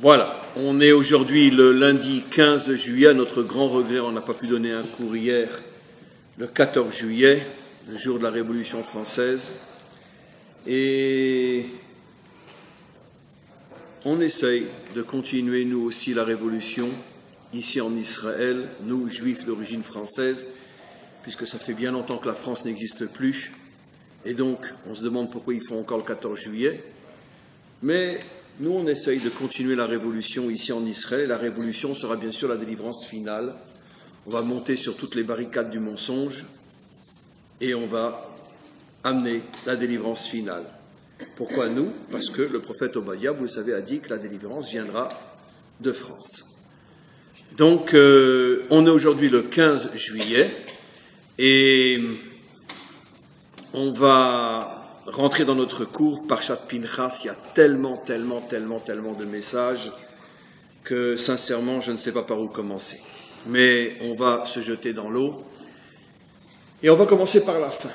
Voilà, on est aujourd'hui le lundi 15 juillet, à notre grand regret, on n'a pas pu donner un cours hier, le 14 juillet, le jour de la Révolution française, et on essaye de continuer nous aussi la Révolution, ici en Israël, nous juifs d'origine française, puisque ça fait bien longtemps que la France n'existe plus, et donc on se demande pourquoi ils font encore le 14 juillet, mais nous, on essaye de continuer la révolution ici en Israël. La révolution sera bien sûr la délivrance finale. On va monter sur toutes les barricades du mensonge et on va amener la délivrance finale. Pourquoi nous? Parce que le prophète Obadiah, vous le savez, a dit que la délivrance viendra de France. Donc, on est aujourd'hui le 15 juillet et on va rentrer dans notre cours, Parshat Pinchas. Il y a tellement de messages que, sincèrement, je ne sais pas par où commencer. Mais on va se jeter dans l'eau. Et on va commencer par la fin.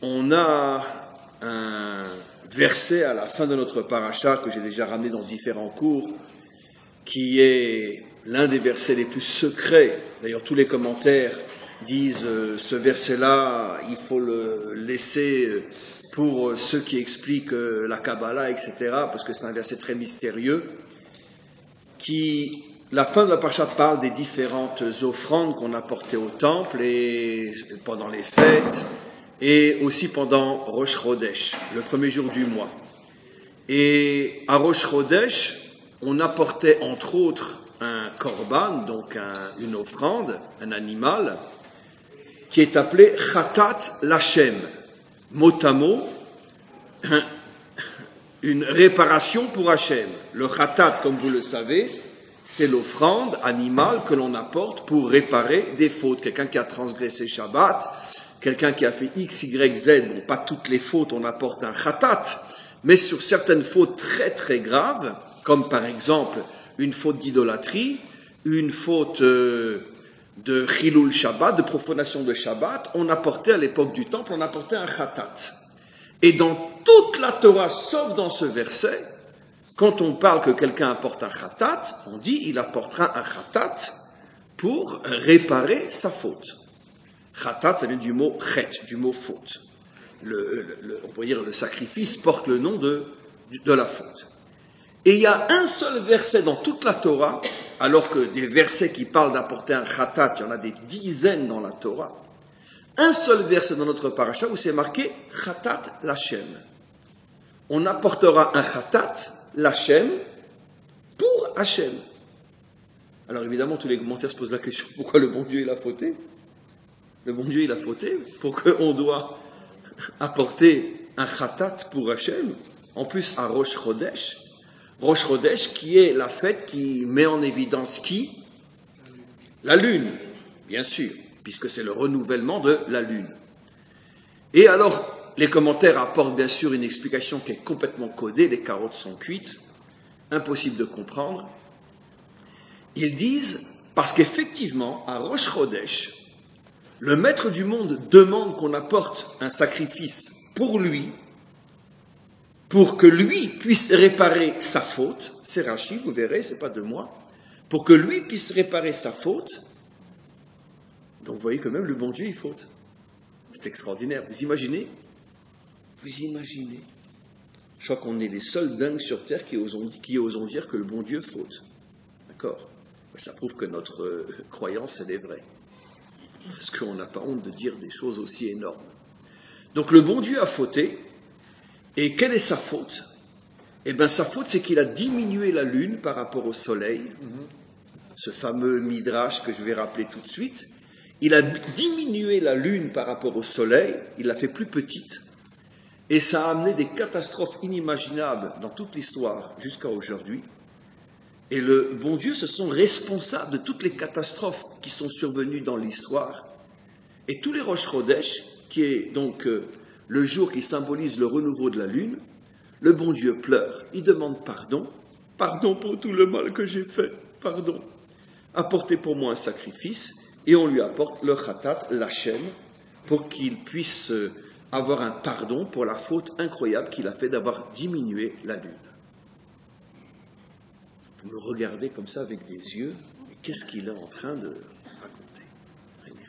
On a un verset à la fin de notre parasha que j'ai déjà ramené dans différents cours, qui est l'un des versets les plus secrets. D'ailleurs, tous les commentaires disent ce verset-là, il faut le laisser pour ceux qui expliquent la Kabbalah, etc., parce que c'est un verset très mystérieux, qui, la fin de la parasha parle des différentes offrandes qu'on apportait au temple et pendant les fêtes, et aussi pendant Rosh Chodesh, le premier jour du mois. Et à Rosh Chodesh, on apportait entre autres un korban, donc une offrande, un animal, qui est appelé Chatat Lachem, mot à mot, une réparation pour Hachem. Le Chatat, comme vous le savez, c'est l'offrande animale que l'on apporte pour réparer des fautes. Quelqu'un qui a transgressé Shabbat, quelqu'un qui a fait X, Y, Z, bon, pas toutes les fautes, on apporte un Chatat, mais sur certaines fautes très graves, comme par exemple une faute d'idolâtrie, une faute de Chilul Shabbat, de profanation de Shabbat, on apportait à l'époque du temple, on apportait un Chatat. Et dans toute la Torah, sauf dans ce verset, quand on parle que quelqu'un apporte un Chatat, on dit il apportera un Chatat pour réparer sa faute. Chatat, ça vient du mot chet, du mot faute. On pourrait dire le sacrifice porte le nom de la faute. Et il y a un seul verset dans toute la Torah, alors que des versets qui parlent d'apporter un Chatat, il y en a des dizaines dans la Torah, un seul verset dans notre parasha où c'est marqué Chatat Lachem. On apportera un Chatat Lachem pour Hachem. Alors évidemment, tous les commentaires se posent la question, pourquoi le bon Dieu il a fauté? Le bon Dieu il a fauté pour qu'on doit apporter un Chatat pour Hachem, en plus à Rosh Chodesh. Rosh Chodesh, qui est la fête qui met en évidence qui? La lune, bien sûr, puisque c'est le renouvellement de la lune. Et alors, les commentaires apportent bien sûr une explication qui est complètement codée, les carottes sont cuites, impossible de comprendre. Ils disent, parce qu'effectivement, à Rosh Chodesh, le maître du monde demande qu'on apporte un sacrifice pour lui, pour que lui puisse réparer sa faute, c'est Rashi, vous verrez, c'est pas de moi, pour que lui puisse réparer sa faute. Donc vous voyez que même le bon Dieu il faute. C'est extraordinaire. Vous imaginez? Je crois qu'on est les seuls dingues sur terre qui osons dire que le bon Dieu faute. D'accord? Ça prouve que notre croyance elle est vraie. Parce qu'on n'a pas honte de dire des choses aussi énormes. Donc le bon Dieu a fauté. Et quelle est sa faute? Eh bien, sa faute, c'est qu'il a diminué la lune par rapport au soleil. Ce fameux midrash que je vais rappeler tout de suite. Il a diminué la lune par rapport au soleil, il l'a fait plus petite. Et ça a amené des catastrophes inimaginables dans toute l'histoire jusqu'à aujourd'hui. Et le bon Dieu se sont responsables de toutes les catastrophes qui sont survenues dans l'histoire. Et tous les Rosh Chodesh, qui est donc le jour qui symbolise le renouveau de la lune, le bon Dieu pleure, il demande pardon pour tout le mal que j'ai fait, pardon. Apportez pour moi un sacrifice, et on lui apporte le Chatat Lachem, pour qu'il puisse avoir un pardon pour la faute incroyable qu'il a fait d'avoir diminué la lune. me regarder comme ça avec des yeux. Qu'est-ce qu'il est en train de raconter? Très bien.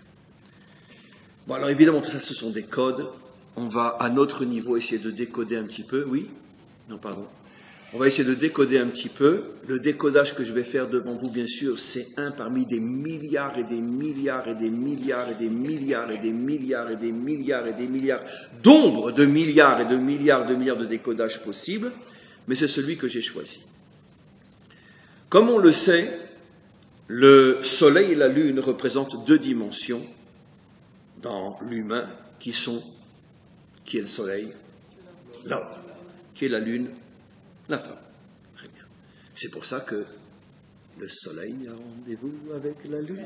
Bon, alors évidemment, tout ça, ce sont des codes. On va, à notre niveau, essayer de décoder un petit peu. Oui? Non, pardon. On va essayer de décoder un petit peu. Le décodage que je vais faire devant vous, bien sûr, c'est un parmi des milliards et des milliards et des milliards et des milliards et des milliards et des milliards et des milliards d'ombres de milliards et de milliards de décodages possibles, mais c'est celui que j'ai choisi. Comme on le sait, le soleil et la lune représentent deux dimensions dans l'humain qui est le soleil? L'homme. Qui est la lune? La femme. Très bien. C'est pour ça que le soleil a rendez-vous avec la lune.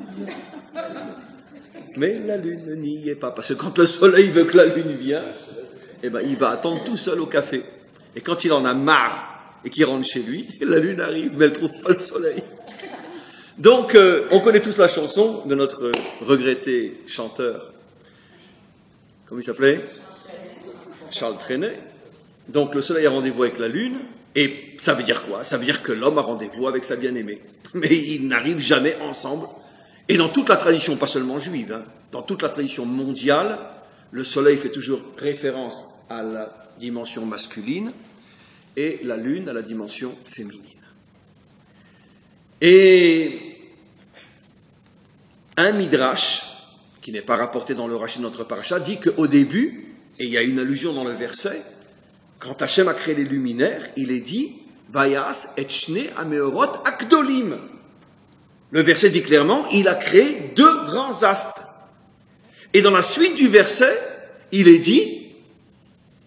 Mais la lune n'y est pas. Parce que quand le soleil veut que la lune vienne, eh ben, il va attendre tout seul au café. Et quand il en a marre et qu'il rentre chez lui, la lune arrive, mais elle ne trouve pas le soleil. Donc, on connaît tous la chanson de notre regretté chanteur. Comment il s'appelait? Charles Trenet. Donc, le soleil a rendez-vous avec la lune. Et ça veut dire quoi? Ça veut dire que l'homme a rendez-vous avec sa bien-aimée. Mais ils n'arrivent jamais ensemble. Et dans toute la tradition, pas seulement juive, hein, dans toute la tradition mondiale, le soleil fait toujours référence à la dimension masculine et la lune à la dimension féminine. Et un midrash, qui n'est pas rapporté dans le Rashi de notre paracha, dit qu'au début, et il y a une allusion dans le verset, quand Hachem a créé les luminaires, il est dit « Vayas et shne ameorot akdolim ». Le verset dit clairement « Il a créé deux grands astres ». Et dans la suite du verset, il est dit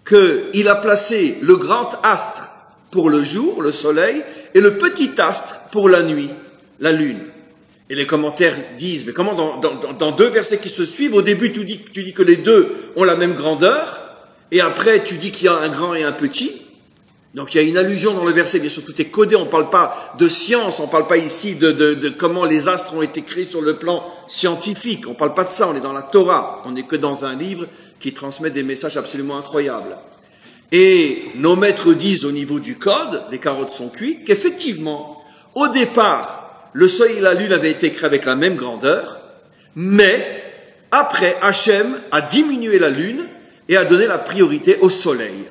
qu'il a placé le grand astre pour le jour, le soleil, et le petit astre pour la nuit, la lune. Et les commentaires disent « Mais comment dans deux versets qui se suivent, au début tu dis que les deux ont la même grandeur ». Et après, tu dis qu'il y a un grand et un petit. Donc, il y a une allusion dans le verset. Bien sûr, tout est codé. On ne parle pas de science. On ne parle pas ici de comment les astres ont été créés sur le plan scientifique. On ne parle pas de ça. On est dans la Torah. On n'est que dans un livre qui transmet des messages absolument incroyables. Et nos maîtres disent au niveau du code, les carottes sont cuites, qu'effectivement, au départ, le soleil et la lune avaient été créés avec la même grandeur. Mais, après, Hachem a diminué la lune et a donné la priorité au soleil.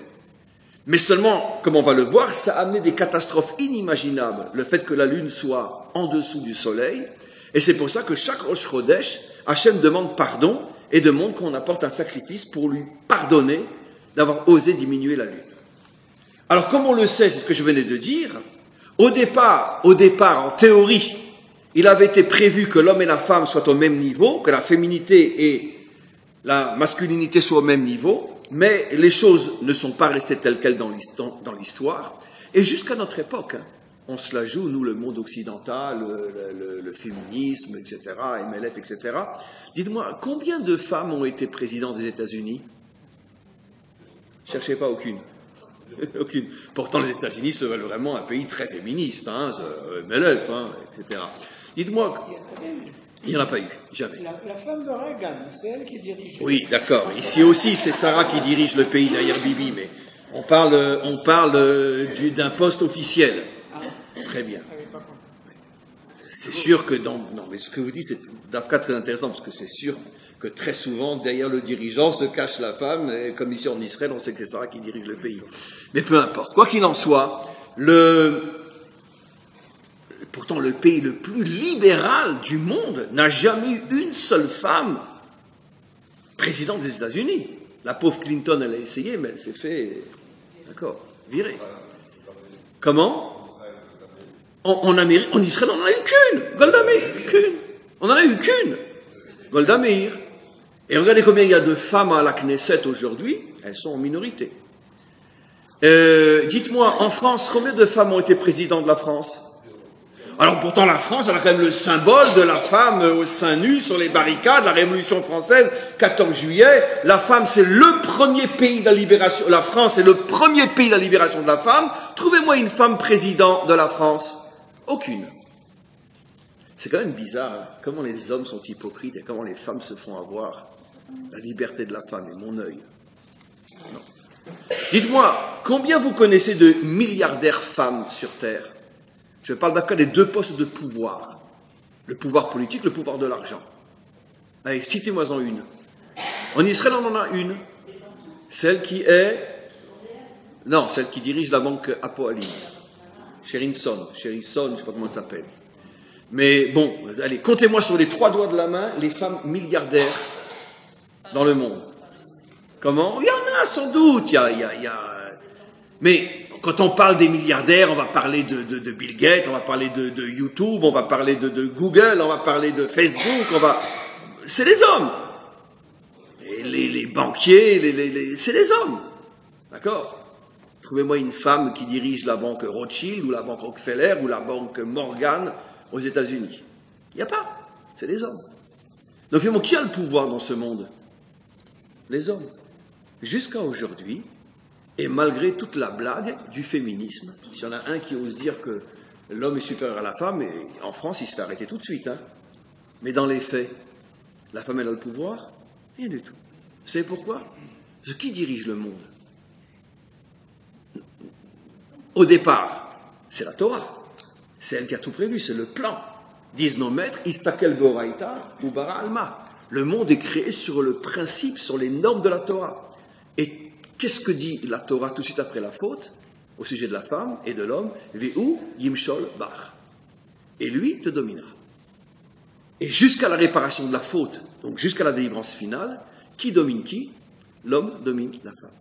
Mais seulement, comme on va le voir, ça a amené des catastrophes inimaginables, le fait que la lune soit en dessous du soleil, et c'est pour ça que chaque Rosh Chodesh, Hachem demande pardon et demande qu'on apporte un sacrifice pour lui pardonner d'avoir osé diminuer la lune. Alors, comme on le sait, c'est ce que je venais de dire, au départ, en théorie, il avait été prévu que l'homme et la femme soient au même niveau, que la féminité et la masculinité soit au même niveau, mais les choses ne sont pas restées telles quelles dans l'histoire. Et jusqu'à notre époque, hein, on se la joue, nous, le monde occidental, le féminisme, etc., MLF, etc. Dites-moi, combien de femmes ont été présidentes des États-Unis? Cherchez pas aucune. Aucune. Pourtant, les États-Unis se veulent vraiment un pays très féministe, hein, MLF, hein, etc. Dites-moi... Il n'y en a pas eu, jamais. La femme de Reagan, c'est elle qui dirige. Oui, d'accord. Ici aussi, c'est Sarah qui dirige le pays derrière Bibi, mais on parle d'un poste officiel. Très bien. C'est sûr que non, mais ce que vous dites, c'est d'Afka très intéressant, parce que c'est sûr que très souvent, derrière le dirigeant se cache la femme, et comme ici en Israël, on sait que c'est Sarah qui dirige le pays. Mais peu importe. Quoi qu'il en soit, pourtant, le pays le plus libéral du monde n'a jamais eu une seule femme présidente des États-Unis. La pauvre Clinton, elle a essayé, mais elle s'est fait, d'accord, virer. Comment? En Israël, on n'en a eu qu'une. Golda Meir, qu'une. On n'en a eu qu'une. Golda Meir. Et regardez combien il y a de femmes à la Knesset aujourd'hui. Elles sont en minorité. Dites-moi, en France, combien de femmes ont été présidentes de la France? Alors pourtant la France, elle a quand même le symbole de la femme au sein nu sur les barricades, la Révolution française, 14 juillet. La femme, c'est le premier pays de la libération. La France, c'est le premier pays de la libération de la femme. Trouvez-moi une femme présidente de la France. Aucune. C'est quand même bizarre, hein, comment les hommes sont hypocrites et comment les femmes se font avoir. La liberté de la femme est mon œil. Non. Dites-moi, combien vous connaissez de milliardaires femmes sur Terre? Je parle d'accord des deux postes de pouvoir. Le pouvoir politique, le pouvoir de l'argent. Allez, citez-moi-en une. En Israël, on en a une. Celle qui est... Non, celle qui dirige la banque Apoalim. Sherison, je ne sais pas comment elle s'appelle. Mais bon, allez, comptez-moi sur les 3 doigts de la main les femmes milliardaires dans le monde. Comment? Il y en a sans doute. Mais quand on parle des milliardaires, on va parler de Bill Gates, on va parler de YouTube, on va parler de Google, on va parler de Facebook, c'est les hommes. Et les banquiers, c'est les hommes. D'accord? Trouvez-moi une femme qui dirige la banque Rothschild, ou la banque Rockefeller, ou la banque Morgan aux États-Unis. Il n'y a pas. C'est les hommes. Donc finalement, qui a le pouvoir dans ce monde? Les hommes. Jusqu'à aujourd'hui, et malgré toute la blague du féminisme, s'il y en a un qui ose dire que l'homme est supérieur à la femme, et en France, il se fait arrêter tout de suite. Hein. Mais dans les faits, la femme, elle a le pouvoir? Rien du tout. Vous savez pourquoi? Parce que qui dirige le monde? Au départ, c'est la Torah. C'est elle qui a tout prévu, c'est le plan. Disent nos maîtres, Istakel Boraita ou Bara Alma. Le monde est créé sur le principe, sur les normes de la Torah. Et qu'est-ce que dit la Torah tout de suite après la faute, au sujet de la femme et de l'homme? Ve'u Yimshol Bar. Et lui te dominera. Et jusqu'à la réparation de la faute, donc jusqu'à la délivrance finale, qui domine qui? L'homme domine la femme.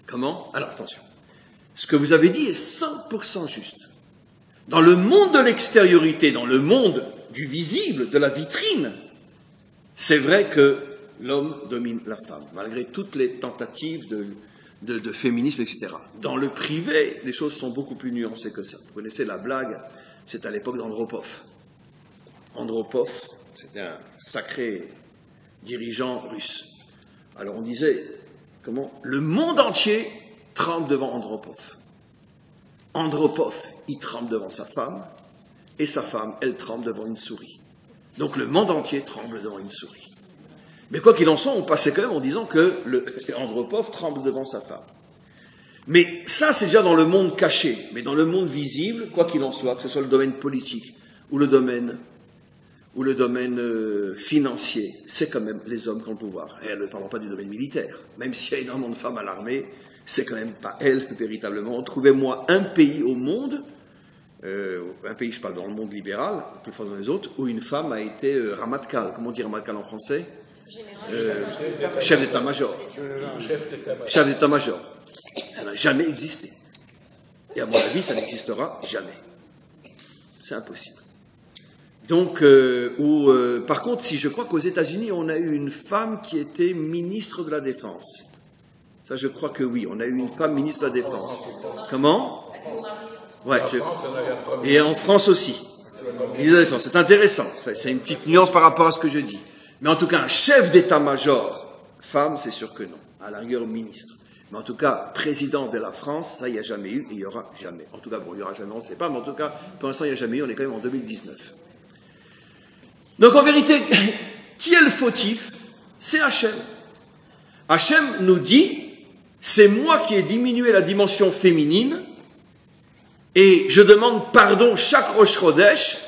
Comment? Alors attention. Ce que vous avez dit est 100% juste. Dans le monde de l'extériorité, dans le monde du visible, de la vitrine, c'est vrai que l'homme domine la femme, malgré toutes les tentatives de féminisme, etc. Dans le privé, les choses sont beaucoup plus nuancées que ça. Vous connaissez la blague, c'est à l'époque d'Andropov. Andropov, c'était un sacré dirigeant russe. Alors on disait, le monde entier tremble devant Andropov. Andropov, il tremble devant sa femme, et sa femme, elle tremble devant une souris. Donc le monde entier tremble devant une souris. Mais quoi qu'il en soit, on passait quand même en disant que Andropov tremble devant sa femme. Mais ça, c'est déjà dans le monde caché. Mais dans le monde visible, quoi qu'il en soit, que ce soit le domaine politique ou le domaine financier, c'est quand même les hommes qui ont le pouvoir. Et ne parlons pas du domaine militaire. Même s'il y a énormément de femmes à l'armée, c'est quand même pas elles, véritablement. Trouvez-moi un pays au monde, un pays, je parle dans le monde libéral, plus fort dans les autres, où une femme a été Ramatkal. Comment on dit Ramatkal en français? Chef d'état-major. Chef d'état-major. Ça n'a jamais existé. Et à mon avis, ça n'existera jamais. C'est impossible. Donc, par contre, si je crois qu'aux États-Unis, on a eu une femme qui était ministre de la Défense. Ça, je crois que oui, on a eu une femme ministre de la Défense. Comment? Ouais. Et en France aussi. Ministre de la Défense. C'est intéressant. C'est une petite nuance par rapport à ce que je dis. Mais en tout cas, un chef d'état-major, femme, c'est sûr que non. À la rigueur, ministre. Mais en tout cas, président de la France, ça, il n'y a jamais eu et il n'y aura jamais. En tout cas, bon, il n'y aura jamais, on ne sait pas, mais en tout cas, pour l'instant, il n'y a jamais eu, on est quand même en 2019. Donc, en vérité, qui est le fautif? C'est Hachem. Hachem nous dit, c'est moi qui ai diminué la dimension féminine et je demande pardon chaque Rosh Chodesh,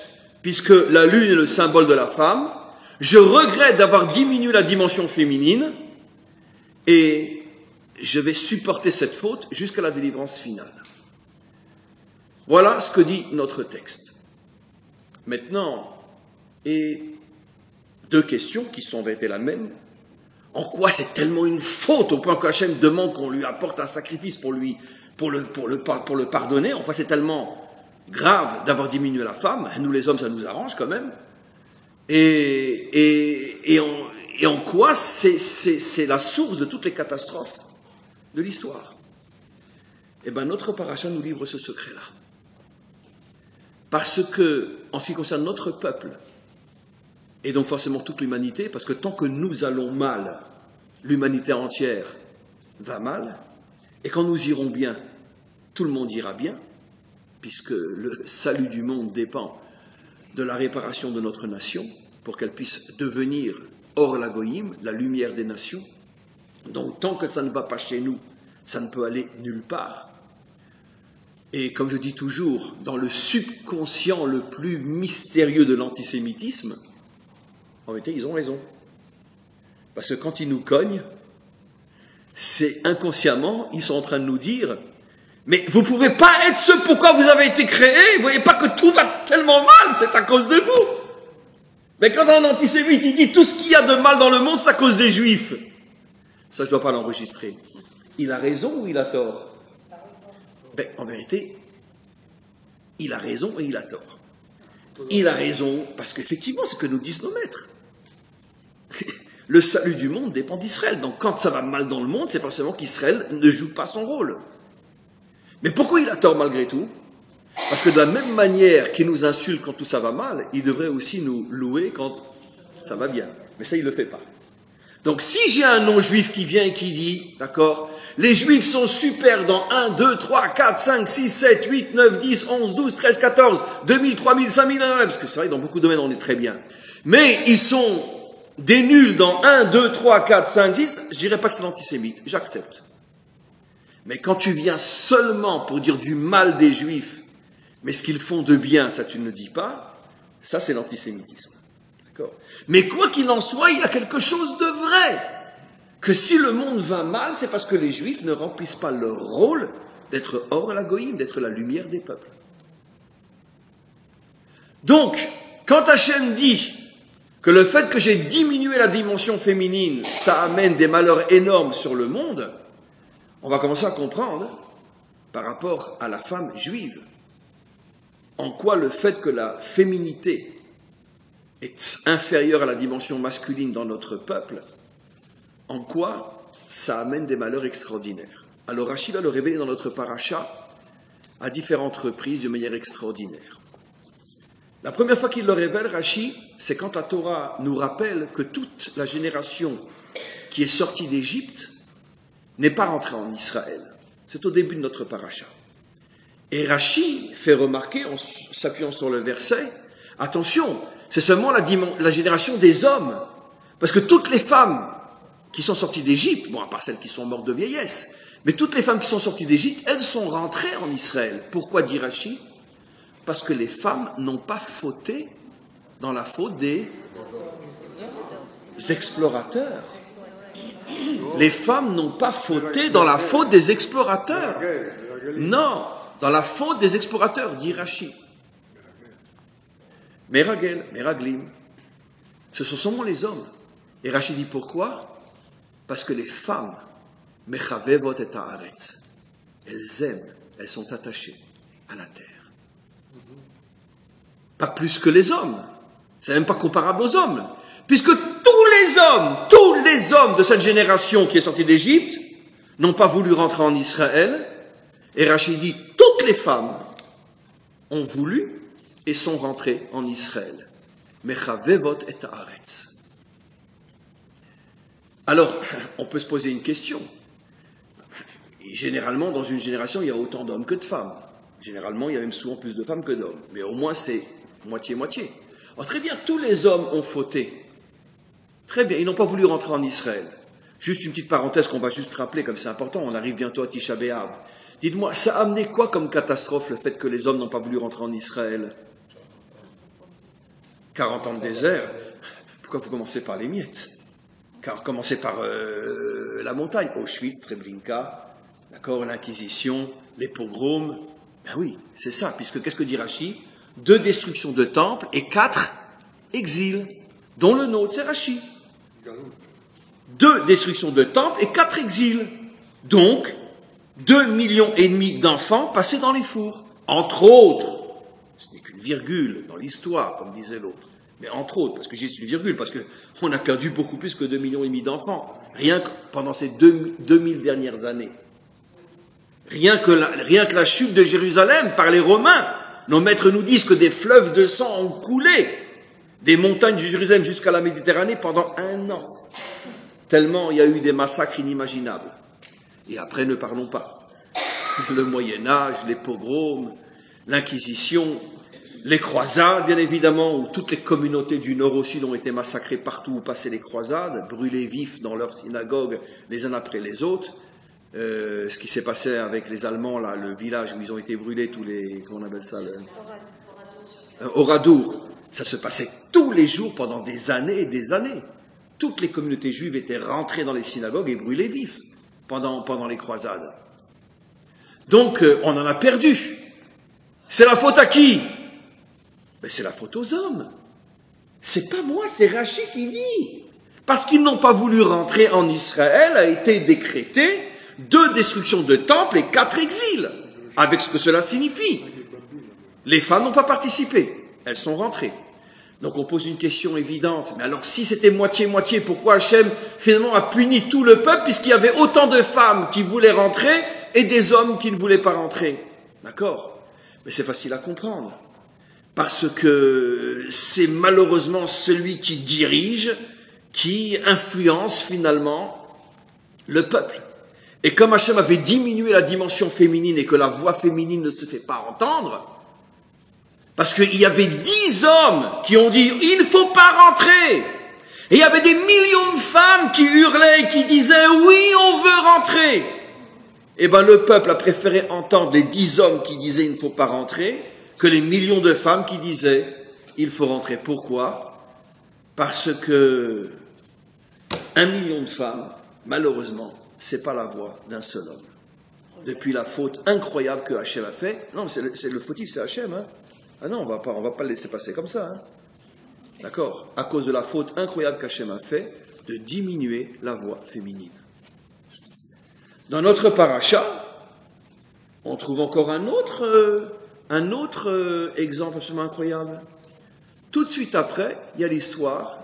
puisque la lune est le symbole de la femme. Je regrette d'avoir diminué la dimension féminine et je vais supporter cette faute jusqu'à la délivrance finale. Voilà ce que dit notre texte. Maintenant, et deux questions qui sont été la même. En quoi c'est tellement une faute au point qu'Hachem demande qu'on lui apporte un sacrifice pour le pardonner? Enfin, c'est tellement grave d'avoir diminué la femme. Nous, les hommes, ça nous arrange quand même. Et en quoi c'est la source de toutes les catastrophes de l'histoire? Eh bien, notre paracha nous livre ce secret-là. Parce que, en ce qui concerne notre peuple, et donc forcément toute l'humanité, parce que tant que nous allons mal, l'humanité entière va mal, et quand nous irons bien, tout le monde ira bien, puisque le salut du monde dépend de la réparation de notre nation, pour qu'elle puisse devenir Or la Goïm, la lumière des nations. Donc tant que ça ne va pas chez nous, ça ne peut aller nulle part. Et comme je dis toujours, dans le subconscient le plus mystérieux de l'antisémitisme, en vérité, ils ont raison. Parce que quand ils nous cognent, c'est inconsciemment, ils sont en train de nous dire « Mais vous ne pouvez pas être ce pourquoi vous avez été créés, vous ne voyez pas que tout va tellement mal, c'est à cause de vous !» Mais quand un antisémite, il dit « Tout ce qu'il y a de mal dans le monde, c'est à cause des Juifs !» Ça, je ne dois pas l'enregistrer. Il a raison ou il a tort? Ben, en vérité, il a raison et il a tort. Il a raison parce qu'effectivement, c'est ce que nous disent nos maîtres. Le salut du monde dépend d'Israël. Donc quand ça va mal dans le monde, c'est forcément qu'Israël ne joue pas son rôle. Mais pourquoi il a tort malgré tout? Parce que de la même manière qu'il nous insulte quand tout ça va mal, il devrait aussi nous louer quand ça va bien. Mais ça, il ne le fait pas. Donc si j'ai un non-juif qui vient et qui dit, d'accord, les juifs sont super dans 1, 2, 3, 4, 5, 6, 7, 8, 9, 10, 11, 12, 13, 14, 2000, 3000, 5000, parce que c'est vrai, dans beaucoup de domaines, on est très bien. Mais ils sont des nuls dans 1, 2, 3, 4, 5, 10, je dirais pas que c'est l'antisémite, j'accepte. Mais quand tu viens seulement pour dire du mal des juifs, mais ce qu'ils font de bien, ça tu ne le dis pas, ça c'est l'antisémitisme. D'accord ? Mais quoi qu'il en soit, il y a quelque chose de vrai. Que si le monde va mal, c'est parce que les juifs ne remplissent pas leur rôle d'être hors la goïm, d'être la lumière des peuples. Donc, quand Hachem dit que le fait que j'ai diminué la dimension féminine, ça amène des malheurs énormes sur le monde, on va commencer à comprendre, par rapport à la femme juive, en quoi le fait que la féminité est inférieure à la dimension masculine dans notre peuple, en quoi ça amène des malheurs extraordinaires. Alors Rachid va le révéler dans notre paracha à différentes reprises de manière extraordinaire. La première fois qu'il le révèle, Rachid, c'est quand la Torah nous rappelle que toute la génération qui est sortie d'Égypte n'est pas rentrée en Israël. C'est au début de notre paracha. Et Rachid fait remarquer, en s'appuyant sur le verset, attention, c'est seulement la génération des hommes. Parce que toutes les femmes qui sont sorties d'Égypte, bon, à part celles qui sont mortes de vieillesse, mais toutes les femmes qui sont sorties d'Égypte, elles sont rentrées en Israël. Pourquoi dit Rachid? Parce que les femmes n'ont pas fauté dans la faute des explorateurs. Les femmes n'ont pas fauté dans la faute des explorateurs. Non, dans la faute des explorateurs, dit Rachid. Meragel, Meraglim, ce sont seulement les hommes. Et Rachid dit pourquoi? Parce que les femmes, Mechavevot et Haaretz, elles aiment, elles sont attachées à la terre. Pas plus que les hommes. C'est même pas comparable aux hommes. Puisque tous les hommes de cette génération qui est sortie d'Égypte n'ont pas voulu rentrer en Israël. Et Rachid dit, toutes les femmes ont voulu et sont rentrées en Israël. Mechavevot et Haaretz. Alors, on peut se poser une question. Généralement, dans une génération, il y a autant d'hommes que de femmes. Généralement, il y a même souvent plus de femmes que d'hommes. Mais au moins, c'est moitié-moitié. Alors, très bien, tous les hommes ont fauté. Très bien, ils n'ont pas voulu rentrer en Israël. Juste une petite parenthèse qu'on va juste rappeler, comme c'est important, on arrive bientôt à Tisha B'Av. Dites-moi, ça a amené quoi comme catastrophe, le fait que les hommes n'ont pas voulu rentrer en Israël? 40 ans de désert. Pourquoi vous commencez par les miettes? Car commencez par la montagne, Auschwitz, Treblinka, d'accord, l'Inquisition, les pogroms. Ben oui, c'est ça, puisque qu'est-ce que dit Rachid? 2 destructions de temples et 4 exils, dont le nôtre, c'est Rachid. 2 destructions de temples et 4 exils. Donc, 2,5 millions d'enfants passés dans les fours. Entre autres, ce n'est qu'une virgule dans l'histoire, comme disait l'autre. Mais entre autres, parce que j'ai une virgule, parce qu'on a perdu beaucoup plus que 2,5 millions d'enfants. Rien que pendant ces 2000 dernières années. Rien que la chute de Jérusalem par les Romains. Nos maîtres nous disent que des fleuves de sang ont coulé des montagnes de Jérusalem jusqu'à la Méditerranée pendant 1 an. Tellement il y a eu des massacres inimaginables. Et après, ne parlons pas. Le Moyen-Âge, les pogroms, l'Inquisition, les croisades, bien évidemment, où toutes les communautés du nord au sud ont été massacrées partout où passaient les croisades, brûlées vifs dans leurs synagogues les uns après les autres. ce qui s'est passé avec les Allemands, là, le village où ils ont été brûlés, tous les, comment on appelle ça, Oradour. Ça se passait tous les jours pendant des années et des années. Toutes les communautés juives étaient rentrées dans les synagogues et brûlées vifs pendant les croisades. Donc, on en a perdu. C'est la faute à qui? Mais c'est la faute aux hommes. C'est pas moi, c'est Rachi qui dit. Parce qu'ils n'ont pas voulu rentrer en Israël, a été décrété 2 destructions de temples et 4 exils, avec ce que cela signifie. Les femmes n'ont pas participé, elles sont rentrées. Donc on pose une question évidente, mais alors si c'était moitié-moitié, pourquoi Hachem finalement a puni tout le peuple, puisqu'il y avait autant de femmes qui voulaient rentrer et des hommes qui ne voulaient pas rentrer? D'accord? Mais c'est facile à comprendre. Parce que c'est malheureusement celui qui dirige, qui influence finalement le peuple. Et comme Hachem avait diminué la dimension féminine et que la voix féminine ne se fait pas entendre, parce qu'il y avait 10 hommes qui ont dit « il ne faut pas rentrer ». Et il y avait des millions de femmes qui hurlaient et qui disaient « oui, on veut rentrer ». Eh bien le peuple a préféré entendre les 10 hommes qui disaient « il ne faut pas rentrer » que les millions de femmes qui disaient « il faut rentrer ». Pourquoi? Parce que 1 million de femmes, malheureusement, c'est pas la voix d'un seul homme. Depuis la faute incroyable que Hachem a fait, non, c'est le fautif, c'est Hachem, hein. Ah non, on va pas le laisser passer comme ça, hein. D'accord? À cause de la faute incroyable qu'Hachem a fait de diminuer la voix féminine. Dans notre paracha, on trouve encore un autre exemple absolument incroyable. Tout de suite après, il y a l'histoire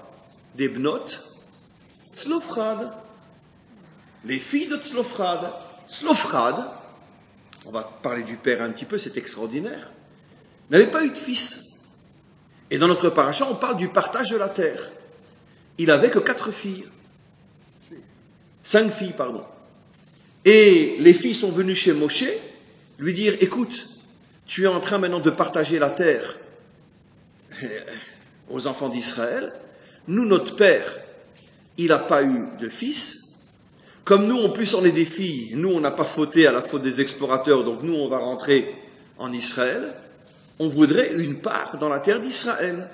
des Bnot Tzlofrad, les filles de Tzlofrad. Tzlofrad, on va parler du père un petit peu, c'est extraordinaire, n'avait pas eu de fils. Et dans notre paracha, on parle du partage de la terre. Il avait que 4 filles. 5 filles, pardon. Et les filles sont venues chez Moshe lui dire, écoute, tu es en train maintenant de partager la terre aux enfants d'Israël. Nous, notre père, il n'a pas eu de fils. Comme nous, en plus, on est des filles. Nous, on n'a pas fauté à la faute des explorateurs, donc nous, on va rentrer en Israël. On voudrait une part dans la terre d'Israël.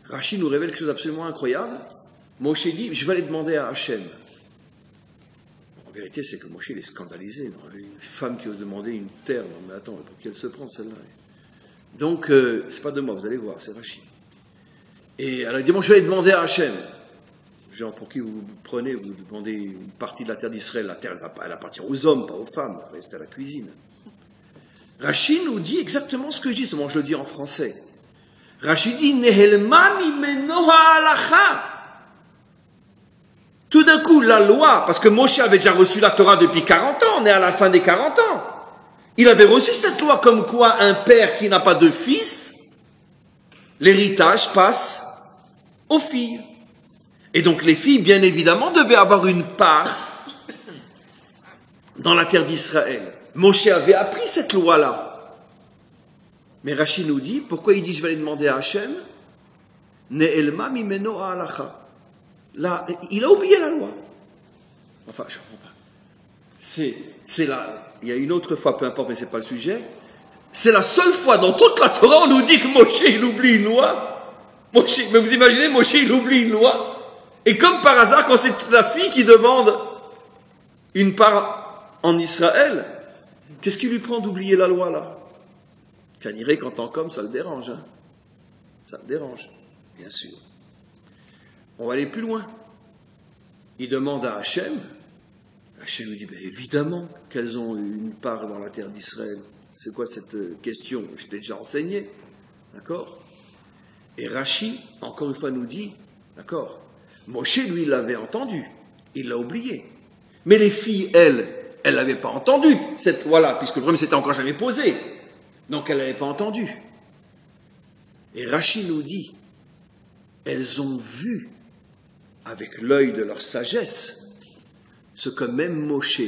Rachi nous révèle quelque chose d'absolument incroyable. Moshe dit, je vais aller demander à Hachem. En vérité, c'est que Moshe est scandalisé. Non, une femme qui ose demander une terre, non mais attends, pour qui elle se prend celle-là? Donc, c'est pas de moi, vous allez voir, c'est Rachi. Et elle a dit, bon, je vais aller demander à Hachem. Genre, pour qui vous prenez, vous demandez une partie de la terre d'Israël. La terre, elle appartient aux hommes, pas aux femmes. Reste à la cuisine. Rachi nous dit exactement ce que je dis, seulement je le dis en français. Rachi dit, Nehelma mimeno ha'alacha. Tout d'un coup, la loi, parce que Moshe avait déjà reçu la Torah depuis 40 ans, on est à la fin des 40 ans. Il avait reçu cette loi comme quoi un père qui n'a pas de fils, l'héritage passe aux filles. Et donc les filles, bien évidemment, devaient avoir une part dans la terre d'Israël. Moshe avait appris cette loi-là. Mais Rachi nous dit, pourquoi il dit, je vais aller demander à Hachem, Ne'elma mimeno ha'alacha. Là, il a oublié la loi. Enfin, je ne comprends pas. C'est là, il y a une autre fois, peu importe, mais ce n'est pas le sujet. C'est la seule fois dans toute la Torah, on nous dit que Moshe, il oublie une loi. Moshe, mais vous imaginez, Moshe, il oublie une loi. Et comme par hasard, quand c'est la fille qui demande une part en Israël, qu'est-ce qui lui prend d'oublier la loi, là? Caniré, qu'en tant qu'homme, ça le dérange. Hein. Ça le dérange, bien sûr. On va aller plus loin. Il demande à Hachem. Hachem lui dit, ben évidemment qu'elles ont une part dans la terre d'Israël. C'est quoi cette question? Je t'ai déjà enseigné. D'accord? Et Rachi, encore une fois, nous dit, d'accord, Moshe, lui, il l'avait entendu. Il l'a oublié. Mais les filles, elles n'avaient pas entendu cette loi-là, puisque le problème s'était encore jamais posé. Donc, elles n'avaient pas entendu. Et Rachi nous dit, elles ont vu, avec l'œil de leur sagesse, ce que même Moshe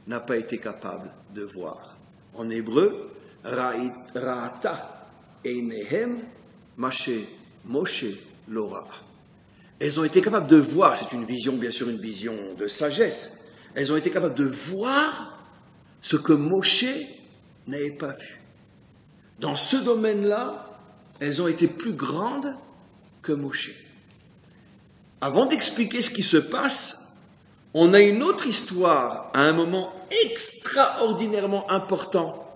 n'a pas été capable de voir. En hébreu, Ra'ata einehem Moshe lo ra'a. elles ont été capables de voir, c'est une vision, bien sûr, une vision de sagesse, elles ont été capables de voir ce que Moshe n'avait pas vu. Dans ce domaine-là, elles ont été plus grandes que Moshe. Avant d'expliquer ce qui se passe, on a une autre histoire à un moment extraordinairement important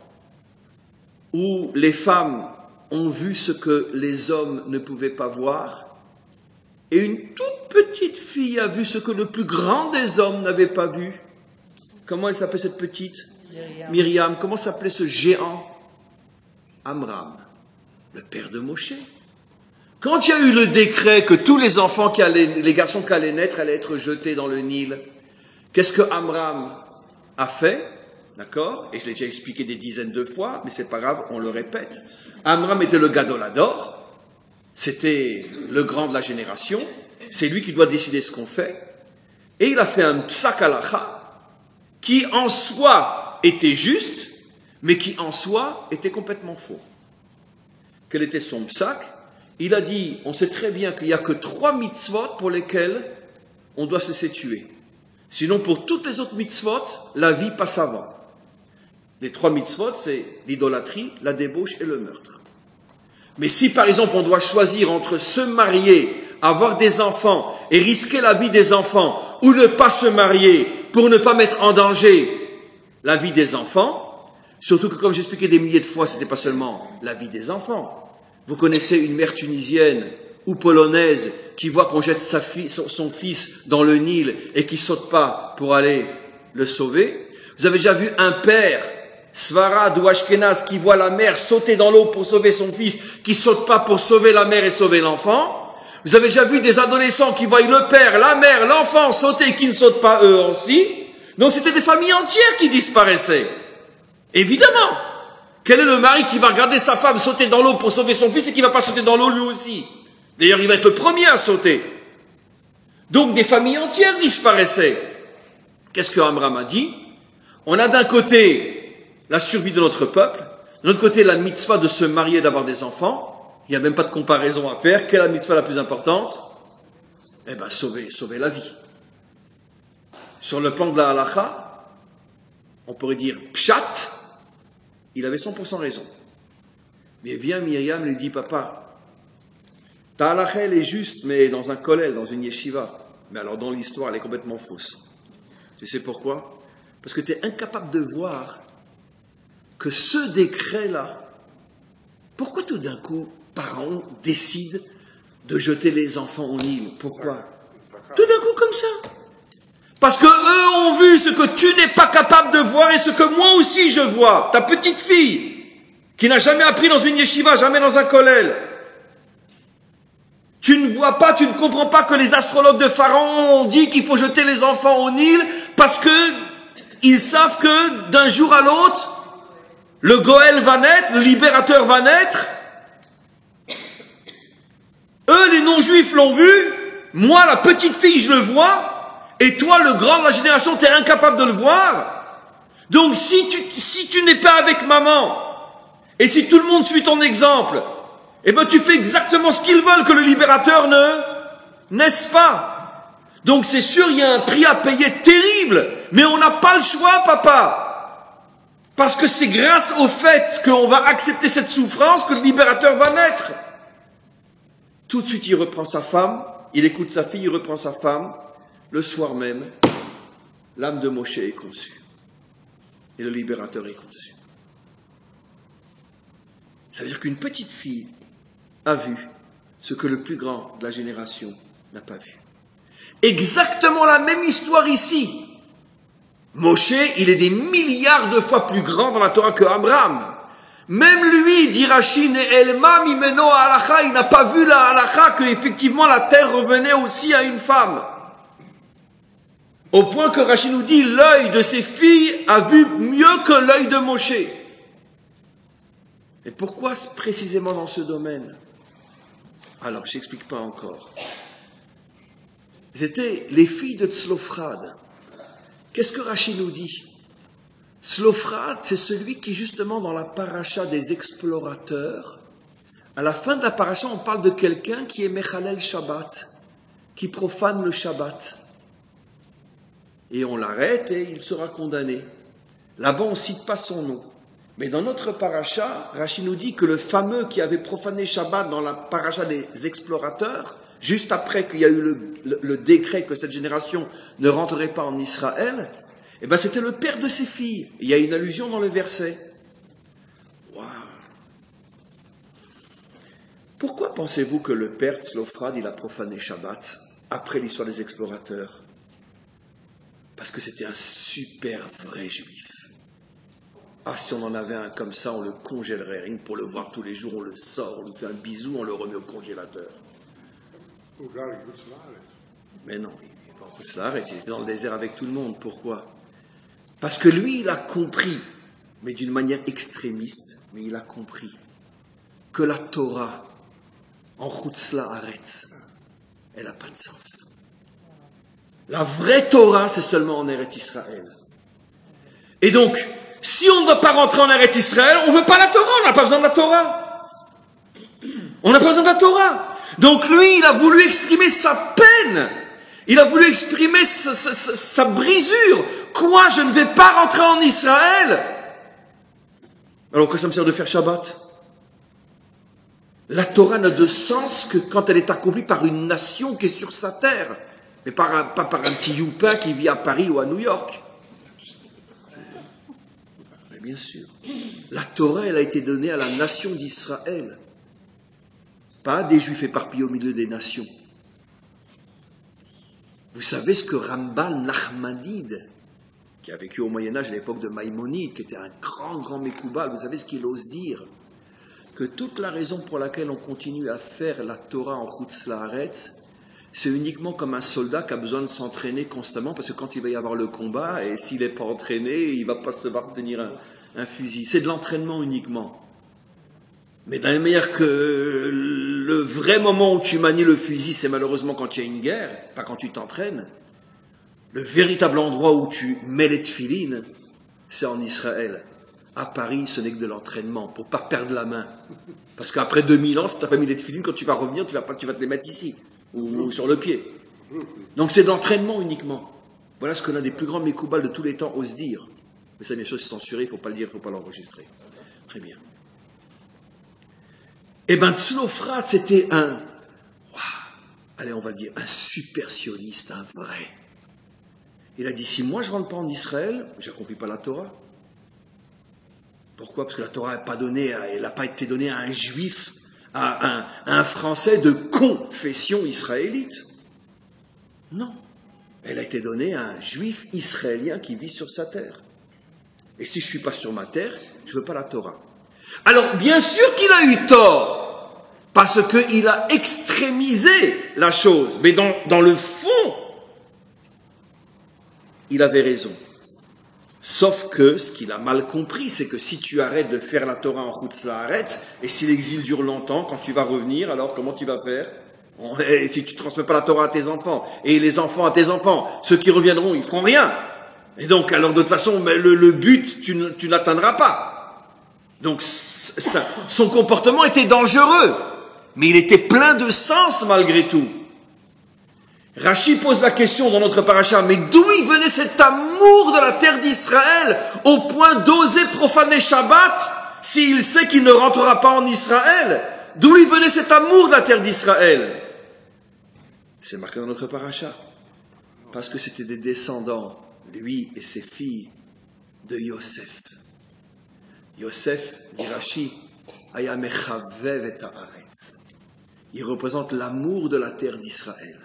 où les femmes ont vu ce que les hommes ne pouvaient pas voir et une toute petite fille a vu ce que le plus grand des hommes n'avait pas vu. Comment elle s'appelait cette petite ? Myriam. Comment s'appelait ce géant ? Amram, le père de Moshe. Quand il y a eu le décret que tous les enfants les garçons qui allaient naître allaient être jetés dans le Nil, qu'est-ce que Amram a fait ? D'accord ? Et je l'ai déjà expliqué des dizaines de fois, mais c'est pas grave, on le répète. Amram était le Gadolador, c'était le grand de la génération, c'est lui qui doit décider ce qu'on fait, et il a fait un psak halacha qui en soi était juste, mais qui en soi était complètement faux. Quel était son psak ? Il a dit, on sait très bien qu'il n'y a que 3 mitzvot pour lesquels on doit se laisser tuer. Sinon, pour toutes les autres mitzvot, la vie passe avant. Les 3 mitzvot, c'est l'idolâtrie, la débauche et le meurtre. Mais si, par exemple, on doit choisir entre se marier, avoir des enfants et risquer la vie des enfants, ou ne pas se marier pour ne pas mettre en danger la vie des enfants, surtout que, comme j'expliquais des milliers de fois, ce n'était pas seulement la vie des enfants. Vous connaissez une mère tunisienne ou polonaise qui voit qu'on jette son fils dans le Nil et qui saute pas pour aller le sauver. Vous avez déjà vu un père, Sfarad ou Ashkenaz, qui voit la mère sauter dans l'eau pour sauver son fils, qui saute pas pour sauver la mère et sauver l'enfant. Vous avez déjà vu des adolescents qui voient le père, la mère, l'enfant sauter et qui ne sautent pas eux aussi. Donc c'était des familles entières qui disparaissaient. Évidemment. Quel est le mari qui va regarder sa femme sauter dans l'eau pour sauver son fils et qui ne va pas sauter dans l'eau lui aussi? D'ailleurs, il va être le premier à sauter. Donc, des familles entières disparaissaient. Qu'est-ce que Amram a dit? On a d'un côté la survie de notre peuple, de l'autre côté la mitzvah de se marier, d'avoir des enfants. Il n'y a même pas de comparaison à faire. Quelle est la mitzvah la plus importante? Eh bien, sauver la vie. Sur le plan de la halakha, on pourrait dire pshat, il avait 100% raison. Mais vient Myriam lui dit, papa, ta halakha elle est juste, mais dans un kollel, dans une yeshiva. Mais alors dans l'histoire, elle est complètement fausse. Tu sais pourquoi? Parce que tu es incapable de voir que ce décret-là, pourquoi tout d'un coup, parents décident de jeter les enfants au Nil? Pourquoi? Tout d'un coup comme ça. Parce que eux ont vu ce que tu n'es pas capable de voir et ce que moi aussi je vois. Ta petite fille, qui n'a jamais appris dans une yeshiva, jamais dans un kollel. Tu ne vois pas, tu ne comprends pas que les astrologues de Pharaon ont dit qu'il faut jeter les enfants au Nil parce que ils savent que d'un jour à l'autre, le Goël va naître, le libérateur va naître. Eux, les non-juifs l'ont vu. Moi, la petite fille, je le vois. Et toi, le grand de la génération, tu es incapable de le voir. Donc, si tu n'es pas avec maman, et si tout le monde suit ton exemple, eh ben, tu fais exactement ce qu'ils veulent que le libérateur ne naisse pas. Donc, c'est sûr, il y a un prix à payer terrible, mais on n'a pas le choix, papa. Parce que c'est grâce au fait qu'on va accepter cette souffrance que le libérateur va naître. Tout de suite, il reprend sa femme, il écoute sa fille, il reprend sa femme. Le soir même, l'âme de Moshe est conçue. Et le libérateur est conçu. Ça veut dire qu'une petite fille a vu ce que le plus grand de la génération n'a pas vu. Exactement la même histoire ici. Moshe, il est des milliards de fois plus grand dans la Torah que Abraham. Même lui, dit Rashi, Elma mimeno halacha, il n'a pas vu la halacha que effectivement la terre revenait aussi à une femme. Au point que Rashi nous dit, l'œil de ses filles a vu mieux que l'œil de Moshe. Et pourquoi précisément dans ce domaine? Alors, je n'explique pas encore. C'était les filles de Tzlofrad. Qu'est-ce que Rashi nous dit? Tzlofrad, c'est celui qui, justement, dans la paracha des explorateurs, à la fin de la paracha, on parle de quelqu'un qui est Mechalel Shabbat, qui profane le Shabbat. Et on l'arrête et il sera condamné. Là-bas, on ne cite pas son nom. Mais dans notre paracha, Rashi nous dit que le fameux qui avait profané Shabbat dans la paracha des explorateurs, juste après qu'il y a eu le décret que cette génération ne rentrerait pas en Israël, eh ben c'était le père de ses filles. Il y a une allusion dans le verset. Waouh! Pourquoi pensez-vous que le père Tzlofrad, il a profané Shabbat après l'histoire des explorateurs? Parce que c'était un super vrai juif. Ah, si on en avait un comme ça, on le congélerait. Rien que pour le voir tous les jours, on le sort, on lui fait un bisou, on le remet au congélateur. Mais non, il n'est pas en Kouslareth, il était dans le désert avec tout le monde. Pourquoi? Parce que lui, il a compris, mais d'une manière extrémiste, mais il a compris que la Torah, en Kouslareth, elle n'a pas de sens. La vraie Torah, c'est seulement en Eretz Israël. Et donc, si on ne veut pas rentrer en Eretz Israël, on ne veut pas la Torah, on n'a pas besoin de la Torah. On n'a pas besoin de la Torah. Donc lui, il a voulu exprimer sa peine. Il a voulu exprimer sa brisure. Quoi, je ne vais pas rentrer en Israël? Alors que ça me sert de faire Shabbat? La Torah n'a de sens que quand elle est accomplie par une nation qui est sur sa terre. Mais pas par un petit youpin qui vit à Paris ou à New York. Mais bien sûr. La Torah, elle a été donnée à la nation d'Israël. Pas à des juifs éparpillés au milieu des nations. Vous savez ce que Rambal Nachmanide, qui a vécu au Moyen-Âge à l'époque de Maïmonide, qui était un grand Mekoubal, vous savez ce qu'il ose dire? Que toute la raison pour laquelle on continue à faire la Torah en Chutz La'aretz, c'est uniquement comme un soldat qui a besoin de s'entraîner constamment, parce que quand il va y avoir le combat, et s'il n'est pas entraîné, il ne va pas se battre tenir un fusil. C'est de l'entraînement uniquement. Mais de la même manière que le vrai moment où tu manies le fusil, c'est malheureusement quand il y a une guerre, pas quand tu t'entraînes. Le véritable endroit où tu mets les tefilines, c'est en Israël. À Paris, ce n'est que de l'entraînement, pour ne pas perdre la main. Parce qu'après 2000 ans, si tu n'as pas mis les tefilines, quand tu vas revenir, tu vas te les mettre ici. Ou sur le pied. Donc c'est de l'entraînement uniquement. Voilà ce que l'un des plus grands Mekoubal de tous les temps ose dire. Mais ça, bien sûr, c'est censuré, il ne faut pas le dire, il ne faut pas l'enregistrer. Très bien. Eh bien, Tzlofrad, c'était allez, on va dire, un supersionniste, un vrai. Il a dit, si moi je ne rentre pas en Israël, je n'accomplis pas la Torah. Pourquoi? Parce que la Torah n'a pas été donnée à un juif, à un Français de confession israélite. Non. Elle a été donnée à un juif israélien qui vit sur sa terre. Et si je ne suis pas sur ma terre, je ne veux pas la Torah. Alors, bien sûr qu'il a eu tort, parce qu'il a extrémisé la chose. Mais dans le fond, il avait raison. Sauf que ce qu'il a mal compris, c'est que si tu arrêtes de faire la Torah en Chutz La'aretz, et si l'exil dure longtemps, quand tu vas revenir, alors comment tu vas faire? Et si tu ne transmets pas la Torah à tes enfants, et les enfants à tes enfants, ceux qui reviendront, ils ne feront rien. Et donc, alors de toute façon, le but, tu n'atteindras pas. Donc, son comportement était dangereux, mais il était plein de sens malgré tout. Rashi pose la question dans notre paracha, mais d'où il venait cet amour de la terre d'Israël au point d'oser profaner Shabbat s'il sait qu'il ne rentrera pas en Israël? D'où il venait cet amour de la terre d'Israël? C'est marqué dans notre paracha. Parce que c'était des descendants, lui et ses filles, de Yosef. Yosef, dit Rashi, Aya mechavev et haaretz. Il représente l'amour de la terre d'Israël.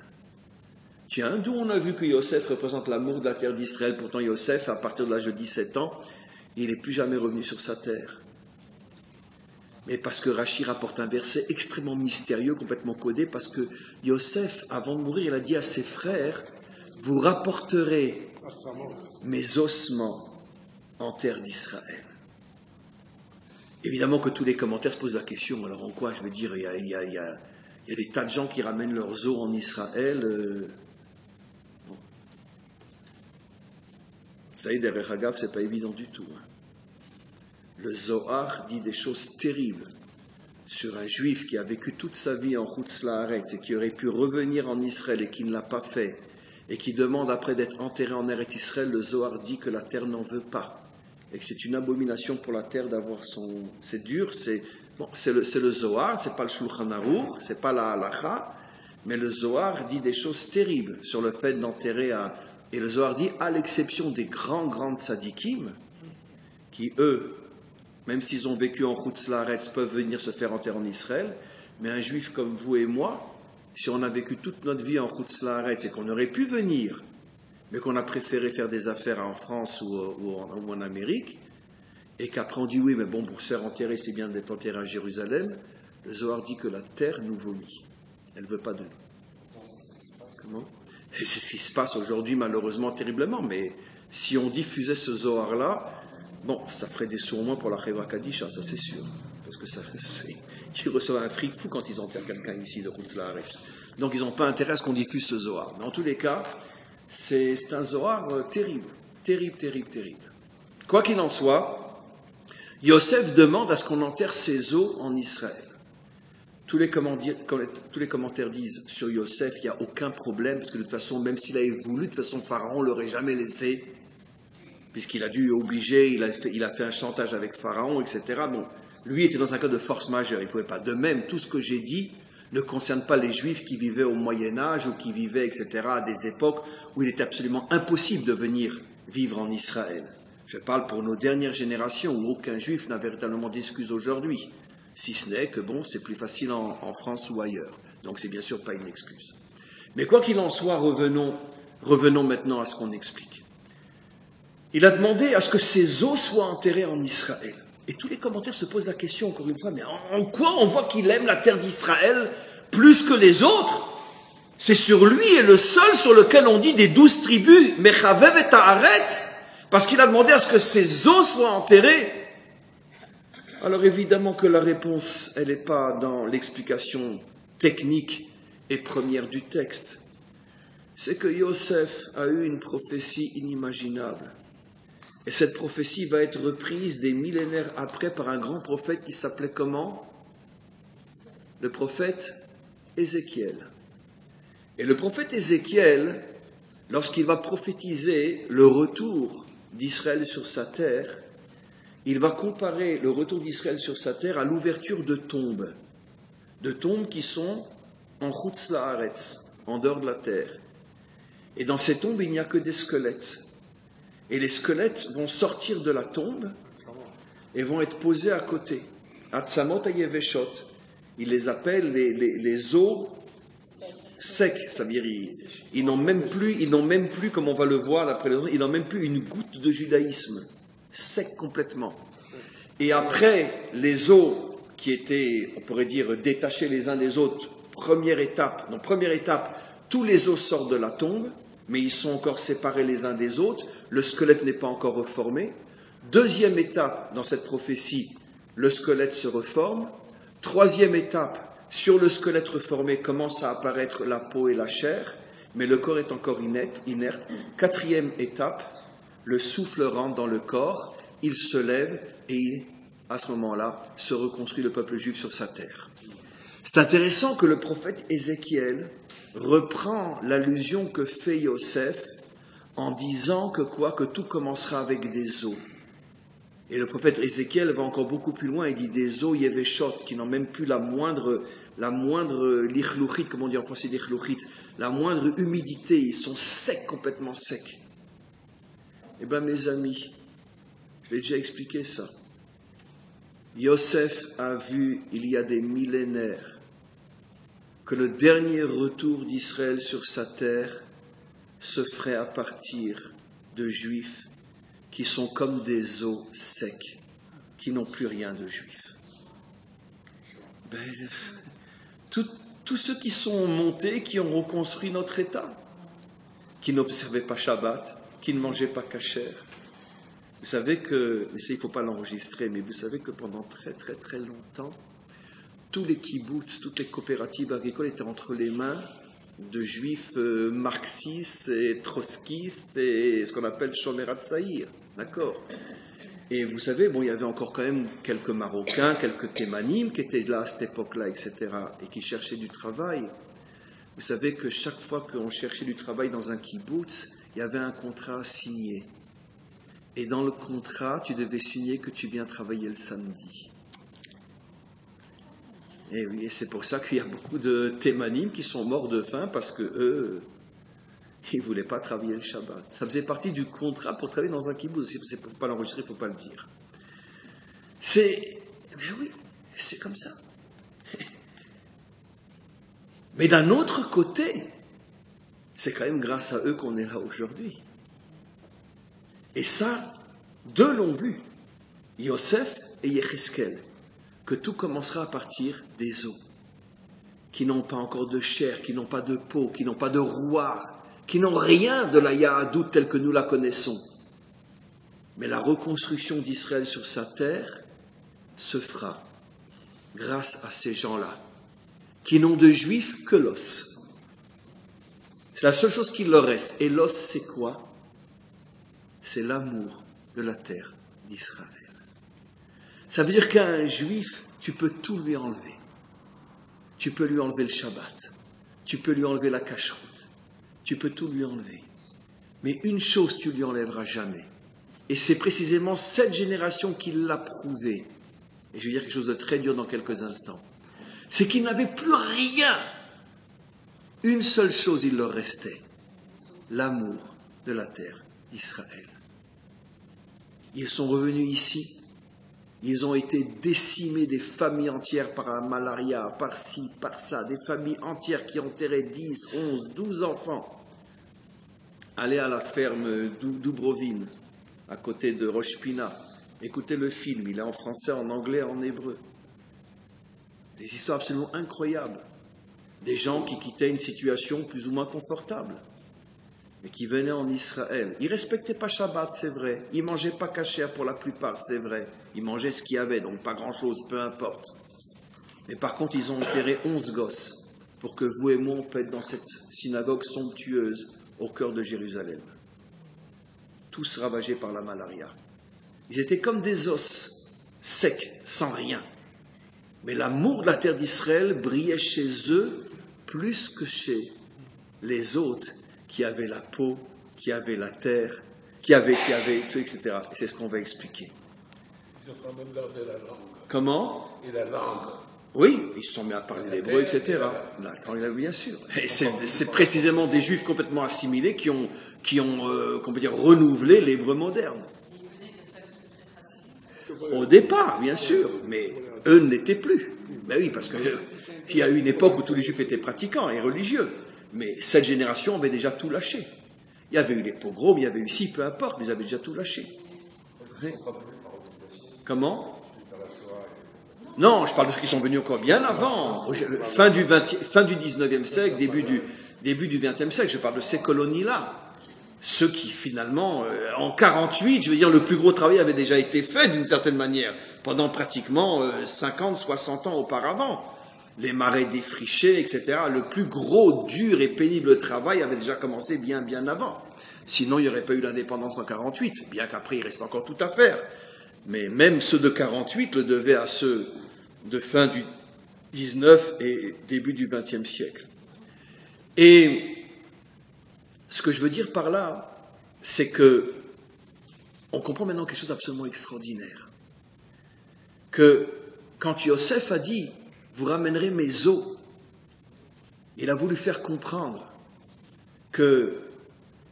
Tiens, d'où on a vu que Yosef représente l'amour de la terre d'Israël. Pourtant, Yosef, à partir de l'âge de 17 ans, il n'est plus jamais revenu sur sa terre. Mais parce que Rashi rapporte un verset extrêmement mystérieux, complètement codé, parce que Yosef, avant de mourir, il a dit à ses frères, vous rapporterez mes ossements en terre d'Israël. Évidemment que tous les commentaires se posent la question, alors en quoi? Je veux dire, il y a des tas de gens qui ramènent leurs os en Israël. Bon. Ça y est, derrière Hagav, c'est pas évident du tout. Le Zohar dit des choses terribles sur un juif qui a vécu toute sa vie en Chutz La'aretz et qui aurait pu revenir en Israël et qui ne l'a pas fait, et qui demande après d'être enterré en Eretz Israël, le Zohar dit que la terre n'en veut pas, et que c'est une abomination pour la terre d'avoir son... C'est dur, c'est le Zohar, c'est pas le Shulchan Aruch, c'est pas la Halacha, mais le Zohar dit des choses terribles sur le fait d'enterrer un... Et le Zohar dit, à l'exception des grands tzadikim, qui eux, même s'ils ont vécu en Chutz La'aretz, peuvent venir se faire enterrer en Israël, mais un juif comme vous et moi, si on a vécu toute notre vie en Chutz La'aretz et qu'on aurait pu venir, mais qu'on a préféré faire des affaires en France ou en Amérique, et qu'après on dit oui, mais bon, pour se faire enterrer, c'est bien d'être enterré à Jérusalem, le Zohar dit que la terre nous vomit. Elle ne veut pas de nous. Comment ? Et c'est ce qui se passe aujourd'hui, malheureusement, terriblement, mais si on diffusait ce Zohar-là, bon, ça ferait des sous au moins pour la Chevra Kadisha, ça c'est sûr. Parce que ils reçoivent un fric fou quand ils enterrent quelqu'un ici de Chutz La'aretz. Donc ils n'ont pas intérêt à ce qu'on diffuse ce Zohar. Mais en tous les cas, c'est un Zohar terrible. Quoi qu'il en soit, Yosef demande à ce qu'on enterre ses os en Israël. Tous les commentaires disent sur Yosef, il n'y a aucun problème, parce que de toute façon, même s'il avait voulu, de toute façon, Pharaon ne l'aurait jamais laissé, puisqu'il a dû obliger, il a fait un chantage avec Pharaon, etc. Bon, lui était dans un cas de force majeure, il ne pouvait pas. De même, tout ce que j'ai dit ne concerne pas les Juifs qui vivaient au Moyen-Âge ou qui vivaient, etc., à des époques où il était absolument impossible de venir vivre en Israël. Je parle pour nos dernières générations où aucun Juif n'a véritablement d'excuse aujourd'hui, si ce n'est que, bon, c'est plus facile en France ou ailleurs. Donc c'est bien sûr pas une excuse. Mais quoi qu'il en soit, revenons maintenant à ce qu'on explique. Il a demandé à ce que ses os soient enterrés en Israël. Et tous les commentaires se posent la question, encore une fois, mais en quoi on voit qu'il aime la terre d'Israël plus que les autres? C'est sur lui et le seul sur lequel on dit des 12 tribus, Mechavev et Haaretz, parce qu'il a demandé à ce que ses os soient enterrés. Alors évidemment que la réponse, elle n'est pas dans l'explication technique et première du texte. C'est que Yosef a eu une prophétie inimaginable. Et cette prophétie va être reprise des millénaires après par un grand prophète qui s'appelait comment? Le prophète Ézéchiel. Et le prophète Ézéchiel, lorsqu'il va prophétiser le retour d'Israël sur sa terre, il va comparer le retour d'Israël sur sa terre à l'ouverture de tombes qui sont en Chutz La'aretz, en dehors de la terre. Et dans ces tombes, il n'y a que des squelettes. Et les squelettes vont sortir de la tombe et vont être posés à côté. Atzamot hayeveshot. Il les appelle les os secs. Ça veut dire ils n'ont même plus, comme on va le voir d'après les autres, ils n'ont même plus une goutte de judaïsme. Sec complètement. Et après, les os qui étaient, on pourrait dire, détachés les uns des autres, première étape, tous les os sortent de la tombe, mais ils sont encore séparés les uns des autres, le squelette n'est pas encore reformé. Deuxième étape dans cette prophétie, le squelette se reforme. Troisième étape, sur le squelette reformé commence à apparaître la peau et la chair, mais le corps est encore inerte. Quatrième étape, le souffle rentre dans le corps, il se lève et à ce moment-là se reconstruit le peuple juif sur sa terre. C'est intéressant que le prophète Ézéchiel reprend l'allusion que fait Yosef en disant que tout commencera avec des os. Et le prophète Ézéchiel va encore beaucoup plus loin, il dit des os yeveshot, qui n'ont même plus la moindre lichlouchit, comme on dit en français lichlouchit, la moindre humidité, ils sont secs, complètement secs. Eh bien mes amis, je l'ai déjà expliqué ça. Yosef a vu il y a des millénaires que le dernier retour d'Israël sur sa terre se ferait à partir de Juifs qui sont comme des os secs, qui n'ont plus rien de Juifs. Tous ceux qui sont montés, qui ont reconstruit notre État, qui n'observaient pas Shabbat, qui ne mangeaient pas kasher. Vous savez que, mais ça il ne faut pas l'enregistrer, mais vous savez que pendant très très très longtemps, tous les kibboutz, toutes les coopératives agricoles étaient entre les mains de juifs marxistes et trotskistes et ce qu'on appelle Shomer Hatzaïr, d'accord? Et vous savez, bon, il y avait encore quand même quelques Marocains, quelques Thémanim qui étaient là à cette époque-là, etc., et qui cherchaient du travail. Vous savez que chaque fois qu'on cherchait du travail dans un kibbutz, il y avait un contrat à signer. Et dans le contrat, tu devais signer que tu viens travailler le samedi. Et oui, et c'est pour ça qu'il y a beaucoup de Thémanim qui sont morts de faim parce que eux, ils ne voulaient pas travailler le Shabbat. Ça faisait partie du contrat pour travailler dans un kibbutz. Il ne faut pas l'enregistrer, il ne faut pas le dire. Mais oui, c'est comme ça. Mais d'un autre côté, c'est quand même grâce à eux qu'on est là aujourd'hui. Et ça, deux l'ont vu, Yosef et Yecheskel, que tout commencera à partir des os, qui n'ont pas encore de chair, qui n'ont pas de peau, qui n'ont pas de rouard, qui n'ont rien de la Yahadout telle que nous la connaissons. Mais la reconstruction d'Israël sur sa terre se fera grâce à ces gens-là, qui n'ont de juifs que l'os. C'est la seule chose qui leur reste. Et l'os, c'est quoi? C'est l'amour de la terre d'Israël. Ça veut dire qu'à un juif, tu peux tout lui enlever. Tu peux lui enlever le Shabbat. Tu peux lui enlever la cacheroute. Tu peux tout lui enlever. Mais une chose, tu lui enlèveras jamais. Et c'est précisément cette génération qui l'a prouvé. Et je vais dire quelque chose de très dur dans quelques instants. C'est qu'ils n'avaient plus rien. Une seule chose, il leur restait. L'amour de la terre d'Israël. Ils sont revenus ici. Ils ont été décimés, des familles entières par la malaria, par ci, par ça. Des familles entières qui enterraient 10, 11, 12 enfants. Allez à la ferme d'Oubrovine, à côté de Rosh Pina. Écoutez le film, il est en français, en anglais, en hébreu. Des histoires absolument incroyables. Des gens qui quittaient une situation plus ou moins confortable, mais qui venaient en Israël. Ils ne respectaient pas Shabbat, c'est vrai. Ils ne mangeaient pas kasher pour la plupart, c'est vrai. Ils mangeaient ce qu'il y avait, donc pas grand-chose, peu importe. Mais par contre, ils ont enterré 11 gosses pour que vous et moi, on peut être dans cette synagogue somptueuse au cœur de Jérusalem. Tous ravagés par la malaria. Ils étaient comme des os, secs, sans rien. Mais l'amour de la terre d'Israël brillait chez eux plus que chez les autres qui avaient la peau, qui avaient la terre, qui avaient tout, etc. Et c'est ce qu'on va expliquer. Ils ont quand même gardé la langue. Comment? Et la langue. Oui, ils se sont mis à parler l'hébreu, etc. Bien sûr. Et c'est précisément des juifs complètement assimilés qui ont qu'on peut dire, renouvelé l'hébreu moderne. Au départ, bien sûr, mais eux ne l'étaient plus. Ben oui, parce qu'il y a eu une époque où tous les juifs étaient pratiquants et religieux. Mais cette génération avait déjà tout lâché. Il y avait eu les pogroms, il y avait eu peu importe, mais ils avaient déjà tout lâché. Oui. Comment? Non, je parle de ceux qui sont venus encore bien avant, fin du 19e siècle, début du 20e siècle. Je parle de ces colonies-là. Ceux qui, finalement, en 48, je veux dire, le plus gros travail avait déjà été fait d'une certaine manière, pendant pratiquement 50, 60 ans auparavant. Les marais défrichés, etc. Le plus gros, dur et pénible travail avait déjà commencé bien, bien avant. Sinon, il n'y aurait pas eu l'indépendance en 48, bien qu'après, il reste encore tout à faire. Mais même ceux de 48 le devaient à ceux de fin du 19 et début du 20e siècle. Et ce que je veux dire par là, c'est que on comprend maintenant quelque chose d'absolument extraordinaire. Que quand Yosef a dit « Vous ramènerez mes os », il a voulu faire comprendre que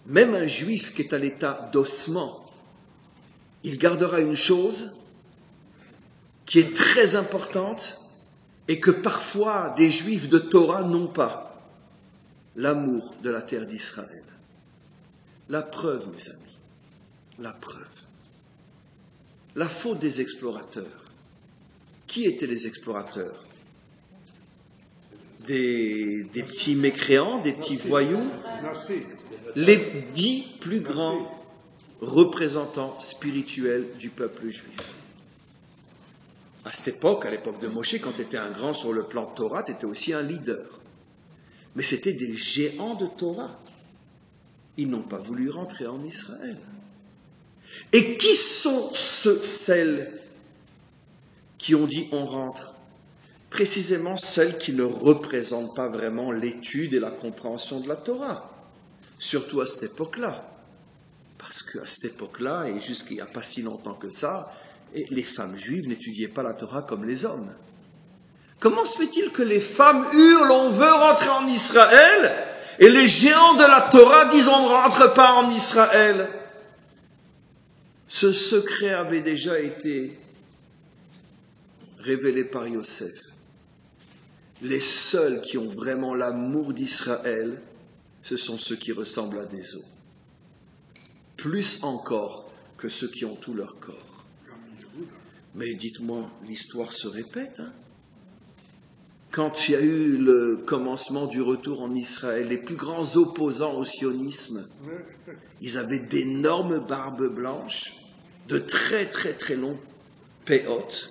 même un juif qui est à l'état d'ossement, il gardera une chose qui est très importante et que parfois des juifs de Torah n'ont pas, l'amour de la terre d'Israël. La preuve, mes amis, la preuve. La faute des explorateurs. Qui étaient les explorateurs? Des petits mécréants, des petits voyous, les 10 plus grands représentants spirituels du peuple juif. À cette époque, à l'époque de Moshe, quand tu étais un grand sur le plan de Torah, tu étais aussi un leader. Mais c'était des géants de Torah. Ils n'ont pas voulu rentrer en Israël. Et qui sont celles qui ont dit on rentre? Précisément celles qui ne représentent pas vraiment l'étude et la compréhension de la Torah, surtout à cette époque-là. Parce qu'à cette époque-là, et jusqu'il n'y a pas si longtemps que ça, les femmes juives n'étudiaient pas la Torah comme les hommes. Comment se fait-il que les femmes hurlent, on veut rentrer en Israël, et les géants de la Torah disent on ne rentre pas en Israël? Ce secret avait déjà été révélé par Yosef. Les seuls qui ont vraiment l'amour d'Israël, ce sont ceux qui ressemblent à des os. Plus encore que ceux qui ont tout leur corps. Mais dites-moi, l'histoire se répète. Quand il y a eu le commencement du retour en Israël, les plus grands opposants au sionisme, ils avaient d'énormes barbes blanches, de très très très longs péotes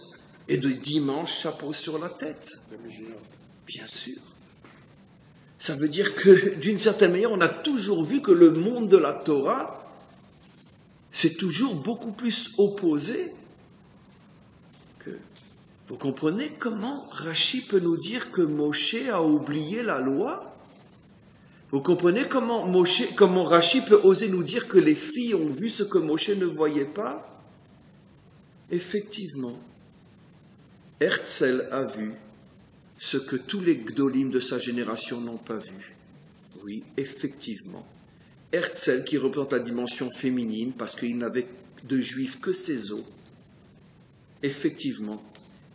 et de d'immenses chapeaux sur la tête. Bien sûr. Ça veut dire que, d'une certaine manière, on a toujours vu que le monde de la Torah, c'est toujours beaucoup plus opposé que... Vous comprenez comment Rashi peut nous dire que Moshe a oublié la loi? Vous comprenez comment Rashi peut oser nous dire que les filles ont vu ce que Moshe ne voyait pas? Effectivement, Herzl a vu ce que tous les gdolim de sa génération n'ont pas vu. Oui, effectivement. Herzl, qui représente la dimension féminine, parce qu'il n'avait de juifs que ses os, effectivement,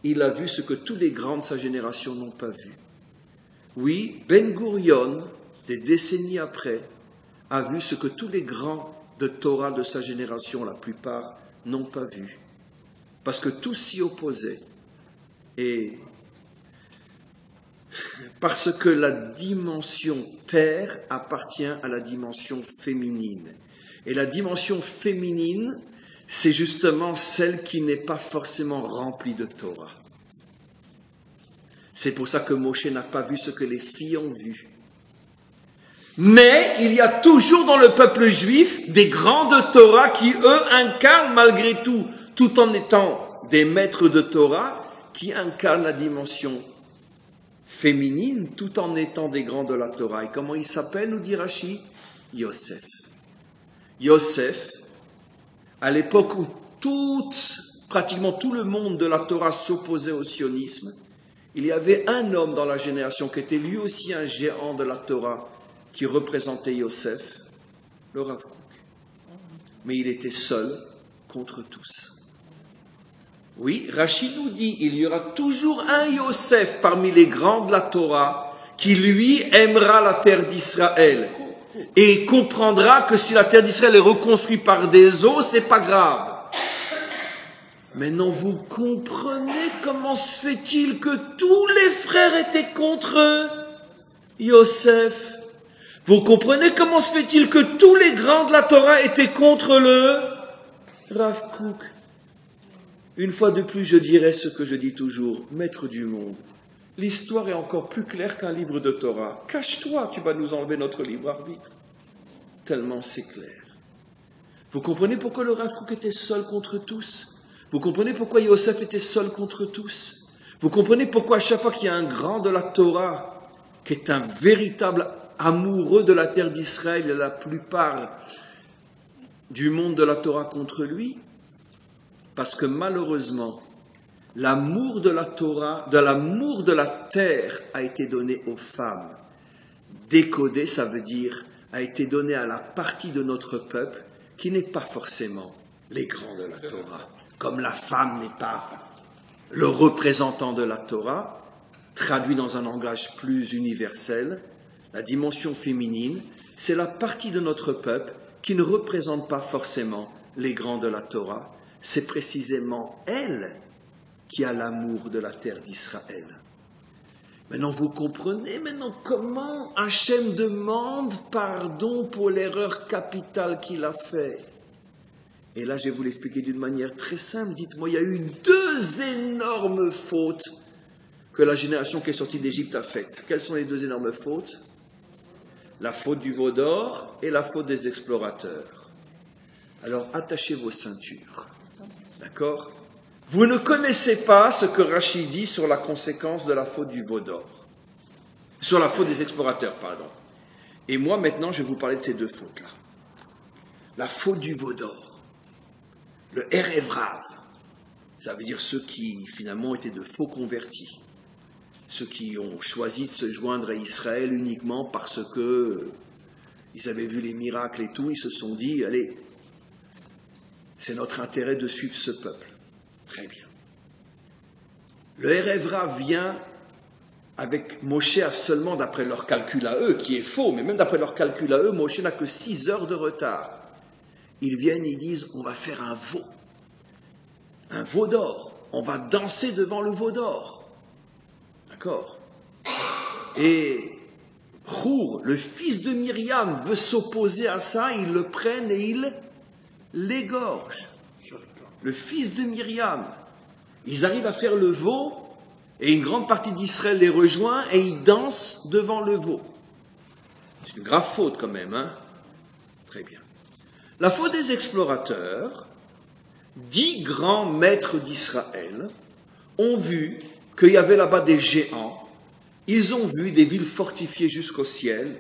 il a vu ce que tous les grands de sa génération n'ont pas vu. Oui, Ben Gurion, des décennies après, a vu ce que tous les grands de Torah de sa génération, la plupart, n'ont pas vu. Parce que tous s'y opposaient. Et parce que la dimension terre appartient à la dimension féminine. Et la dimension féminine, c'est justement celle qui n'est pas forcément remplie de Torah. C'est pour ça que Moshe n'a pas vu ce que les filles ont vu. Mais il y a toujours dans le peuple juif des grands de Torah qui, eux, incarnent malgré tout, tout en étant des maîtres de Torah, qui incarnent la dimension féminine, tout en étant des grands de la Torah. Et comment il s'appelle, nous dit Rashi? Yosef. Yosef, à l'époque où pratiquement tout le monde de la Torah s'opposait au sionisme, il y avait un homme dans la génération qui était lui aussi un géant de la Torah, qui représentait Yosef, le Rav Kook. Mais il était seul contre tous. Oui, Rashi nous dit, il y aura toujours un Yosef parmi les grands de la Torah qui, lui, aimera la terre d'Israël et comprendra que si la terre d'Israël est reconstruite par des os, c'est pas grave. Maintenant, vous comprenez comment se fait-il que tous les frères étaient contre Yosef? Vous comprenez comment se fait-il que tous les grands de la Torah étaient contre le Rav Kook? Une fois de plus, je dirais ce que je dis toujours, maître du monde. L'histoire est encore plus claire qu'un livre de Torah. Cache-toi, tu vas nous enlever notre libre arbitre. Tellement c'est clair. Vous comprenez pourquoi le Rav Kook était seul contre tous? Vous comprenez pourquoi Yosef était seul contre tous? Vous comprenez pourquoi à chaque fois qu'il y a un grand de la Torah, qui est un véritable amoureux de la terre d'Israël, il y a la plupart du monde de la Torah contre lui? Parce que malheureusement, l'amour de la Torah, de l'amour de la terre a été donné aux femmes. Décodé, ça veut dire, a été donné à la partie de notre peuple qui n'est pas forcément les grands de la Torah. Comme la femme n'est pas le représentant de la Torah, traduit dans un langage plus universel, la dimension féminine, c'est la partie de notre peuple qui ne représente pas forcément les grands de la Torah. C'est précisément elle qui a l'amour de la terre d'Israël. Maintenant, vous comprenez comment Hachem demande pardon pour l'erreur capitale qu'il a faite. Et là, je vais vous l'expliquer d'une manière très simple. Dites-moi, il y a eu 2 énormes fautes que la génération qui est sortie d'Égypte a faites. Quelles sont les 2 énormes fautes? La faute du veau d'or et la faute des explorateurs. Alors attachez vos ceintures. D'accord? Vous ne connaissez pas ce que Rachid dit sur la conséquence de la faute du veau d'or. Sur la faute des explorateurs, pardon. Et moi, maintenant, je vais vous parler de ces deux fautes-là. La faute du veau d'or. Le Erev Rav. Ça veut dire ceux qui, finalement, étaient de faux convertis. Ceux qui ont choisi de se joindre à Israël uniquement parce que ils avaient vu les miracles et tout. Ils se sont dit, allez, c'est notre intérêt de suivre ce peuple. Très bien. Le Erev Rav vient avec Moshe à seulement, d'après leur calcul à eux, qui est faux, mais même d'après leur calcul à eux, Moshe n'a que 6 heures de retard. Ils viennent et ils disent, on va faire un veau d'or. On va danser devant le veau d'or. D'accord? Et Chour, le fils de Myriam, veut s'opposer à ça, ils le prennent et ils l'égorgent. Le fils de Myriam. Ils arrivent à faire le veau, et une grande partie d'Israël les rejoint, et ils dansent devant le veau. C'est une grave faute quand même, hein? Très bien. La faute des explorateurs, 10 grands maîtres d'Israël ont vu qu'il y avait là-bas des géants. Ils ont vu des villes fortifiées jusqu'au ciel.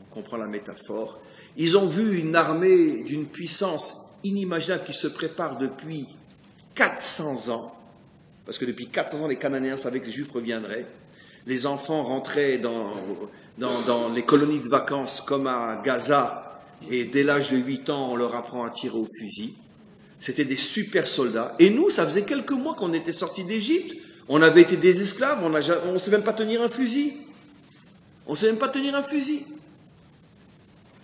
On comprend la métaphore. Ils ont vu une armée d'une puissance inimaginable qui se prépare depuis 400 ans. Parce que depuis 400 ans, les Cananéens savaient que les Juifs reviendraient. Les enfants rentraient dans les colonies de vacances comme à Gaza. Et dès l'âge de 8 ans, on leur apprend à tirer au fusil. C'était des super soldats. Et nous, ça faisait quelques mois qu'on était sortis d'Égypte. On avait été des esclaves. On ne sait même pas tenir un fusil. On ne sait même pas tenir un fusil.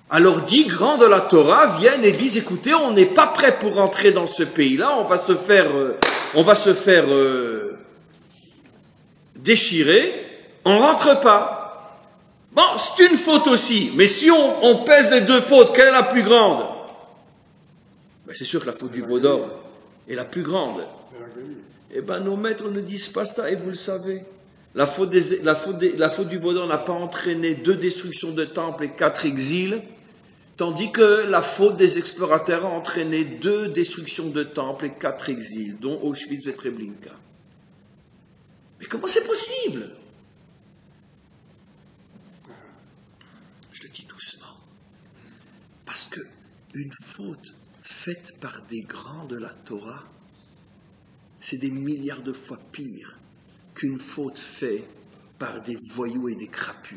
Alors 10 grands de la Torah viennent et disent, écoutez, on n'est pas prêt pour rentrer dans ce pays-là. On va se faire déchirer. On rentre pas. Bon, c'est une faute aussi. Mais si on pèse les deux fautes, quelle est la plus grande? Ben, c'est sûr que la faute du veau d'or est la plus grande. Eh bien, nos maîtres ne disent pas ça, et vous le savez. La faute du veau d'or n'a pas entraîné 2 destructions de temples et 4 exils, tandis que la faute des explorateurs a entraîné 2 destructions de temples et 4 exils, dont Auschwitz et Treblinka. Mais comment c'est possible? Je le dis doucement. Parce que une faute faite par des grands de la Torah, c'est des milliards de fois pire qu'une faute faite par des voyous et des crapules.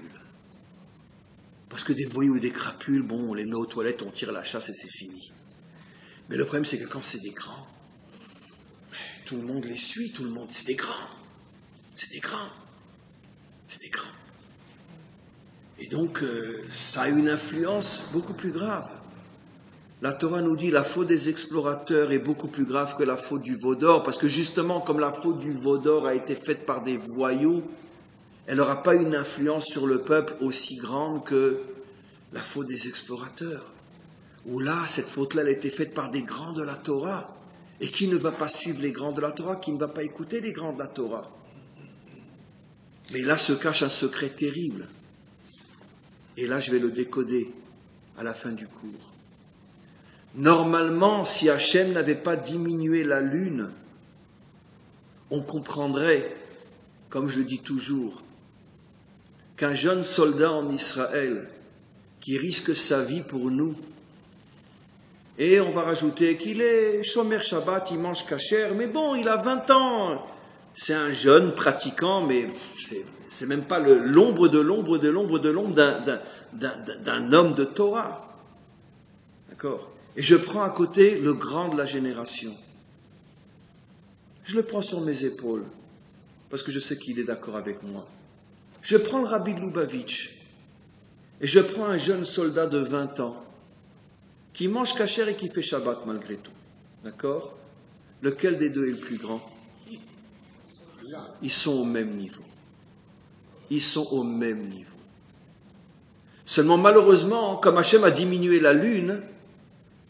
Parce que des voyous et des crapules, bon, on les met aux toilettes, on tire la chasse et c'est fini. Mais le problème, c'est que quand c'est des grands, tout le monde les suit, tout le monde, c'est des grands. C'est des grands. C'est des grands. Et donc, ça a une influence beaucoup plus grave. La Torah nous dit la faute des explorateurs est beaucoup plus grave que la faute du veau d'or, parce que justement, comme la faute du veau d'or a été faite par des voyous, elle n'aura pas une influence sur le peuple aussi grande que la faute des explorateurs. Où là, cette faute-là, elle a été faite par des grands de la Torah. Et qui ne va pas suivre les grands de la Torah, qui ne va pas écouter les grands de la Torah. Mais là se cache un secret terrible. Et là, je vais le décoder à la fin du cours. Normalement, si Hachem n'avait pas diminué la lune, on comprendrait, comme je le dis toujours, qu'un jeune soldat en Israël qui risque sa vie pour nous, et on va rajouter qu'il est Shomer Shabbat, il mange kasher, mais bon, il a 20 ans, c'est un jeune pratiquant, mais c'est même pas l'ombre d'un homme de Torah. D'accord? Et je prends à côté le grand de la génération. Je le prends sur mes épaules, parce que je sais qu'il est d'accord avec moi. Je prends le Rabbi de Lubavitch, et je prends un jeune soldat de 20 ans, qui mange kasher et qui fait Shabbat malgré tout. D'accord? Lequel des deux est le plus grand? Ils sont au même niveau. Ils sont au même niveau. Seulement malheureusement, comme Hachem a diminué la lune,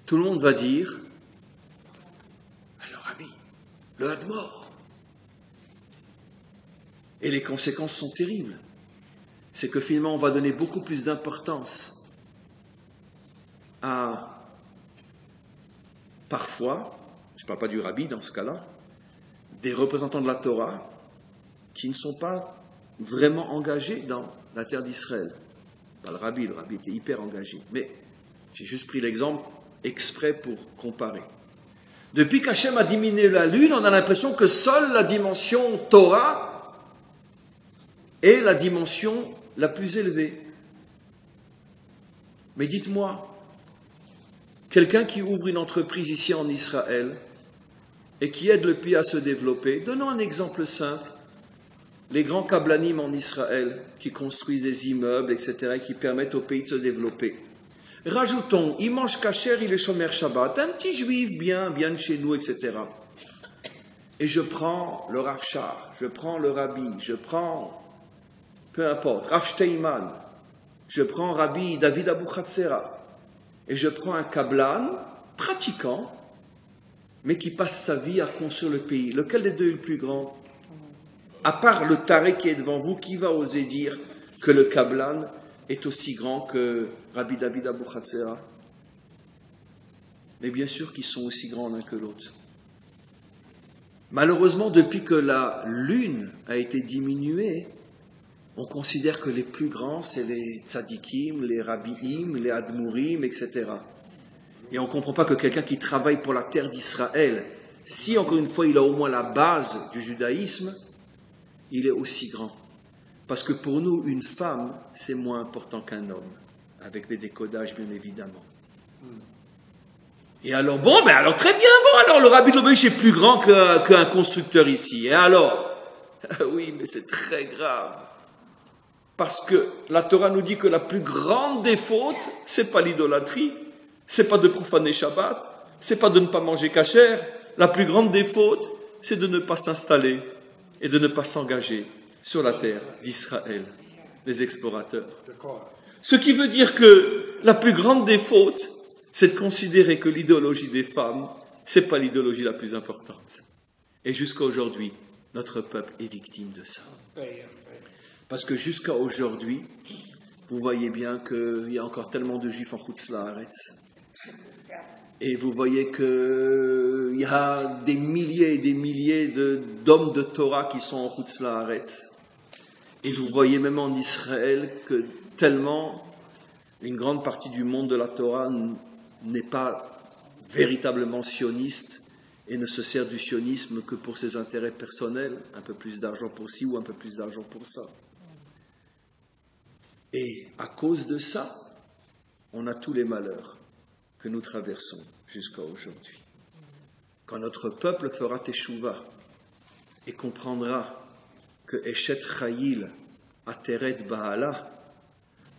tout le monde va dire, alors Rabbi, le Hadmor. Et les conséquences sont terribles. C'est que finalement on va donner beaucoup plus d'importance à parfois, je ne parle pas du rabbi dans ce cas-là, des représentants de la Torah qui ne sont pas vraiment engagés dans la terre d'Israël. Pas le rabbi était hyper engagé. Mais j'ai juste pris l'exemple exprès pour comparer. Depuis qu'Hachem a diminué la lune, on a l'impression que seule la dimension Torah est la dimension la plus élevée. Mais dites-moi, quelqu'un qui ouvre une entreprise ici en Israël et qui aide le pays à se développer, donnons un exemple simple. Les grands kablanim en Israël qui construisent des immeubles, etc., et qui permettent au pays de se développer. Rajoutons, il mange kasher, il est shomer Shabbat, un petit juif bien de chez nous, etc. Et je prends le Rav Shar, je prends le Rabbi, je prends, peu importe, Rav Steinman, je prends Rabbi David Abuchatzera, et je prends un kablan pratiquant, mais qui passe sa vie à construire le pays. Lequel des deux est le plus grand? À part le taré qui est devant vous, qui va oser dire que le kablan est aussi grand que Rabbi David Abuchatzera? Mais bien sûr qu'ils sont aussi grands l'un que l'autre. Malheureusement, depuis que la lune a été diminuée, on considère que les plus grands, c'est les tzadikim, les rabbiim, les admourim, etc. Et on ne comprend pas que quelqu'un qui travaille pour la terre d'Israël, si encore une fois il a au moins la base du judaïsme, il est aussi grand. Parce que pour nous, une femme, c'est moins important qu'un homme, avec les décodages bien évidemment. Et alors, alors très bien, alors le Rabbi de Lubavitch est plus grand qu'un constructeur ici. Et alors? Oui, mais c'est très grave. Parce que la Torah nous dit que la plus grande des fautes, c'est pas l'idolâtrie, c'est pas de profaner Shabbat, c'est pas de ne pas manger kasher. La plus grande des fautes, c'est de ne pas s'installer et de ne pas s'engager sur la terre d'Israël, les explorateurs. Ce qui veut dire que la plus grande des fautes, c'est de considérer que l'idéologie des femmes, c'est pas l'idéologie la plus importante. Et jusqu'à aujourd'hui, notre peuple est victime de ça. Parce que jusqu'à aujourd'hui, vous voyez bien qu'il y a encore tellement de juifs en Chutz La'aretz. Et vous voyez qu'il y a des milliers et des milliers d'hommes de Torah qui sont en Chutz La'aretz. Et vous voyez même en Israël que tellement une grande partie du monde de la Torah n'est pas véritablement sioniste et ne se sert du sionisme que pour ses intérêts personnels, un peu plus d'argent pour ci ou un peu plus d'argent pour ça. Et à cause de ça, on a tous les malheurs que nous traversons jusqu'à aujourd'hui. Quand notre peuple fera teshuva et comprendra que Eshet Chayil Ateret Baala,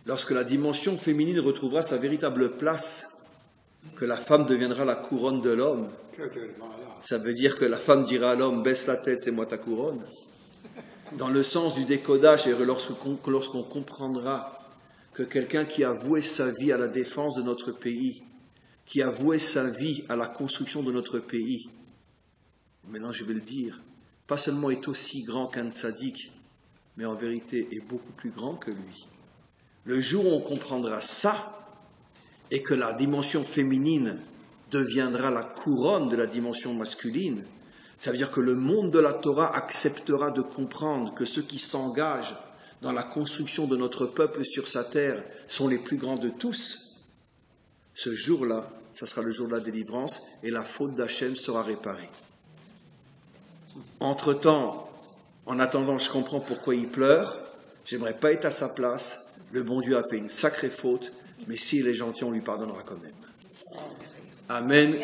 lorsque la dimension féminine retrouvera sa véritable place, que la femme deviendra la couronne de l'homme, ça veut dire que la femme dira à l'homme, baisse la tête, c'est moi ta couronne. Dans le sens du décodage, et lorsqu'on comprendra que quelqu'un qui a voué sa vie à la défense de notre pays, qui a voué sa vie à la construction de notre pays, maintenant je vais le dire, pas seulement est aussi grand qu'un tzaddik, mais en vérité est beaucoup plus grand que lui. Le jour où on comprendra ça, et que la dimension féminine deviendra la couronne de la dimension masculine, ça veut dire que le monde de la Torah acceptera de comprendre que ceux qui s'engagent dans la construction de notre peuple sur sa terre sont les plus grands de tous. Ce jour-là, ça sera le jour de la délivrance et la faute d'Hachem sera réparée. Entre-temps, en attendant, je comprends pourquoi il pleure. J'aimerais pas être à sa place. Le bon Dieu a fait une sacrée faute, mais s'il est gentil, on lui pardonnera quand même. Amen.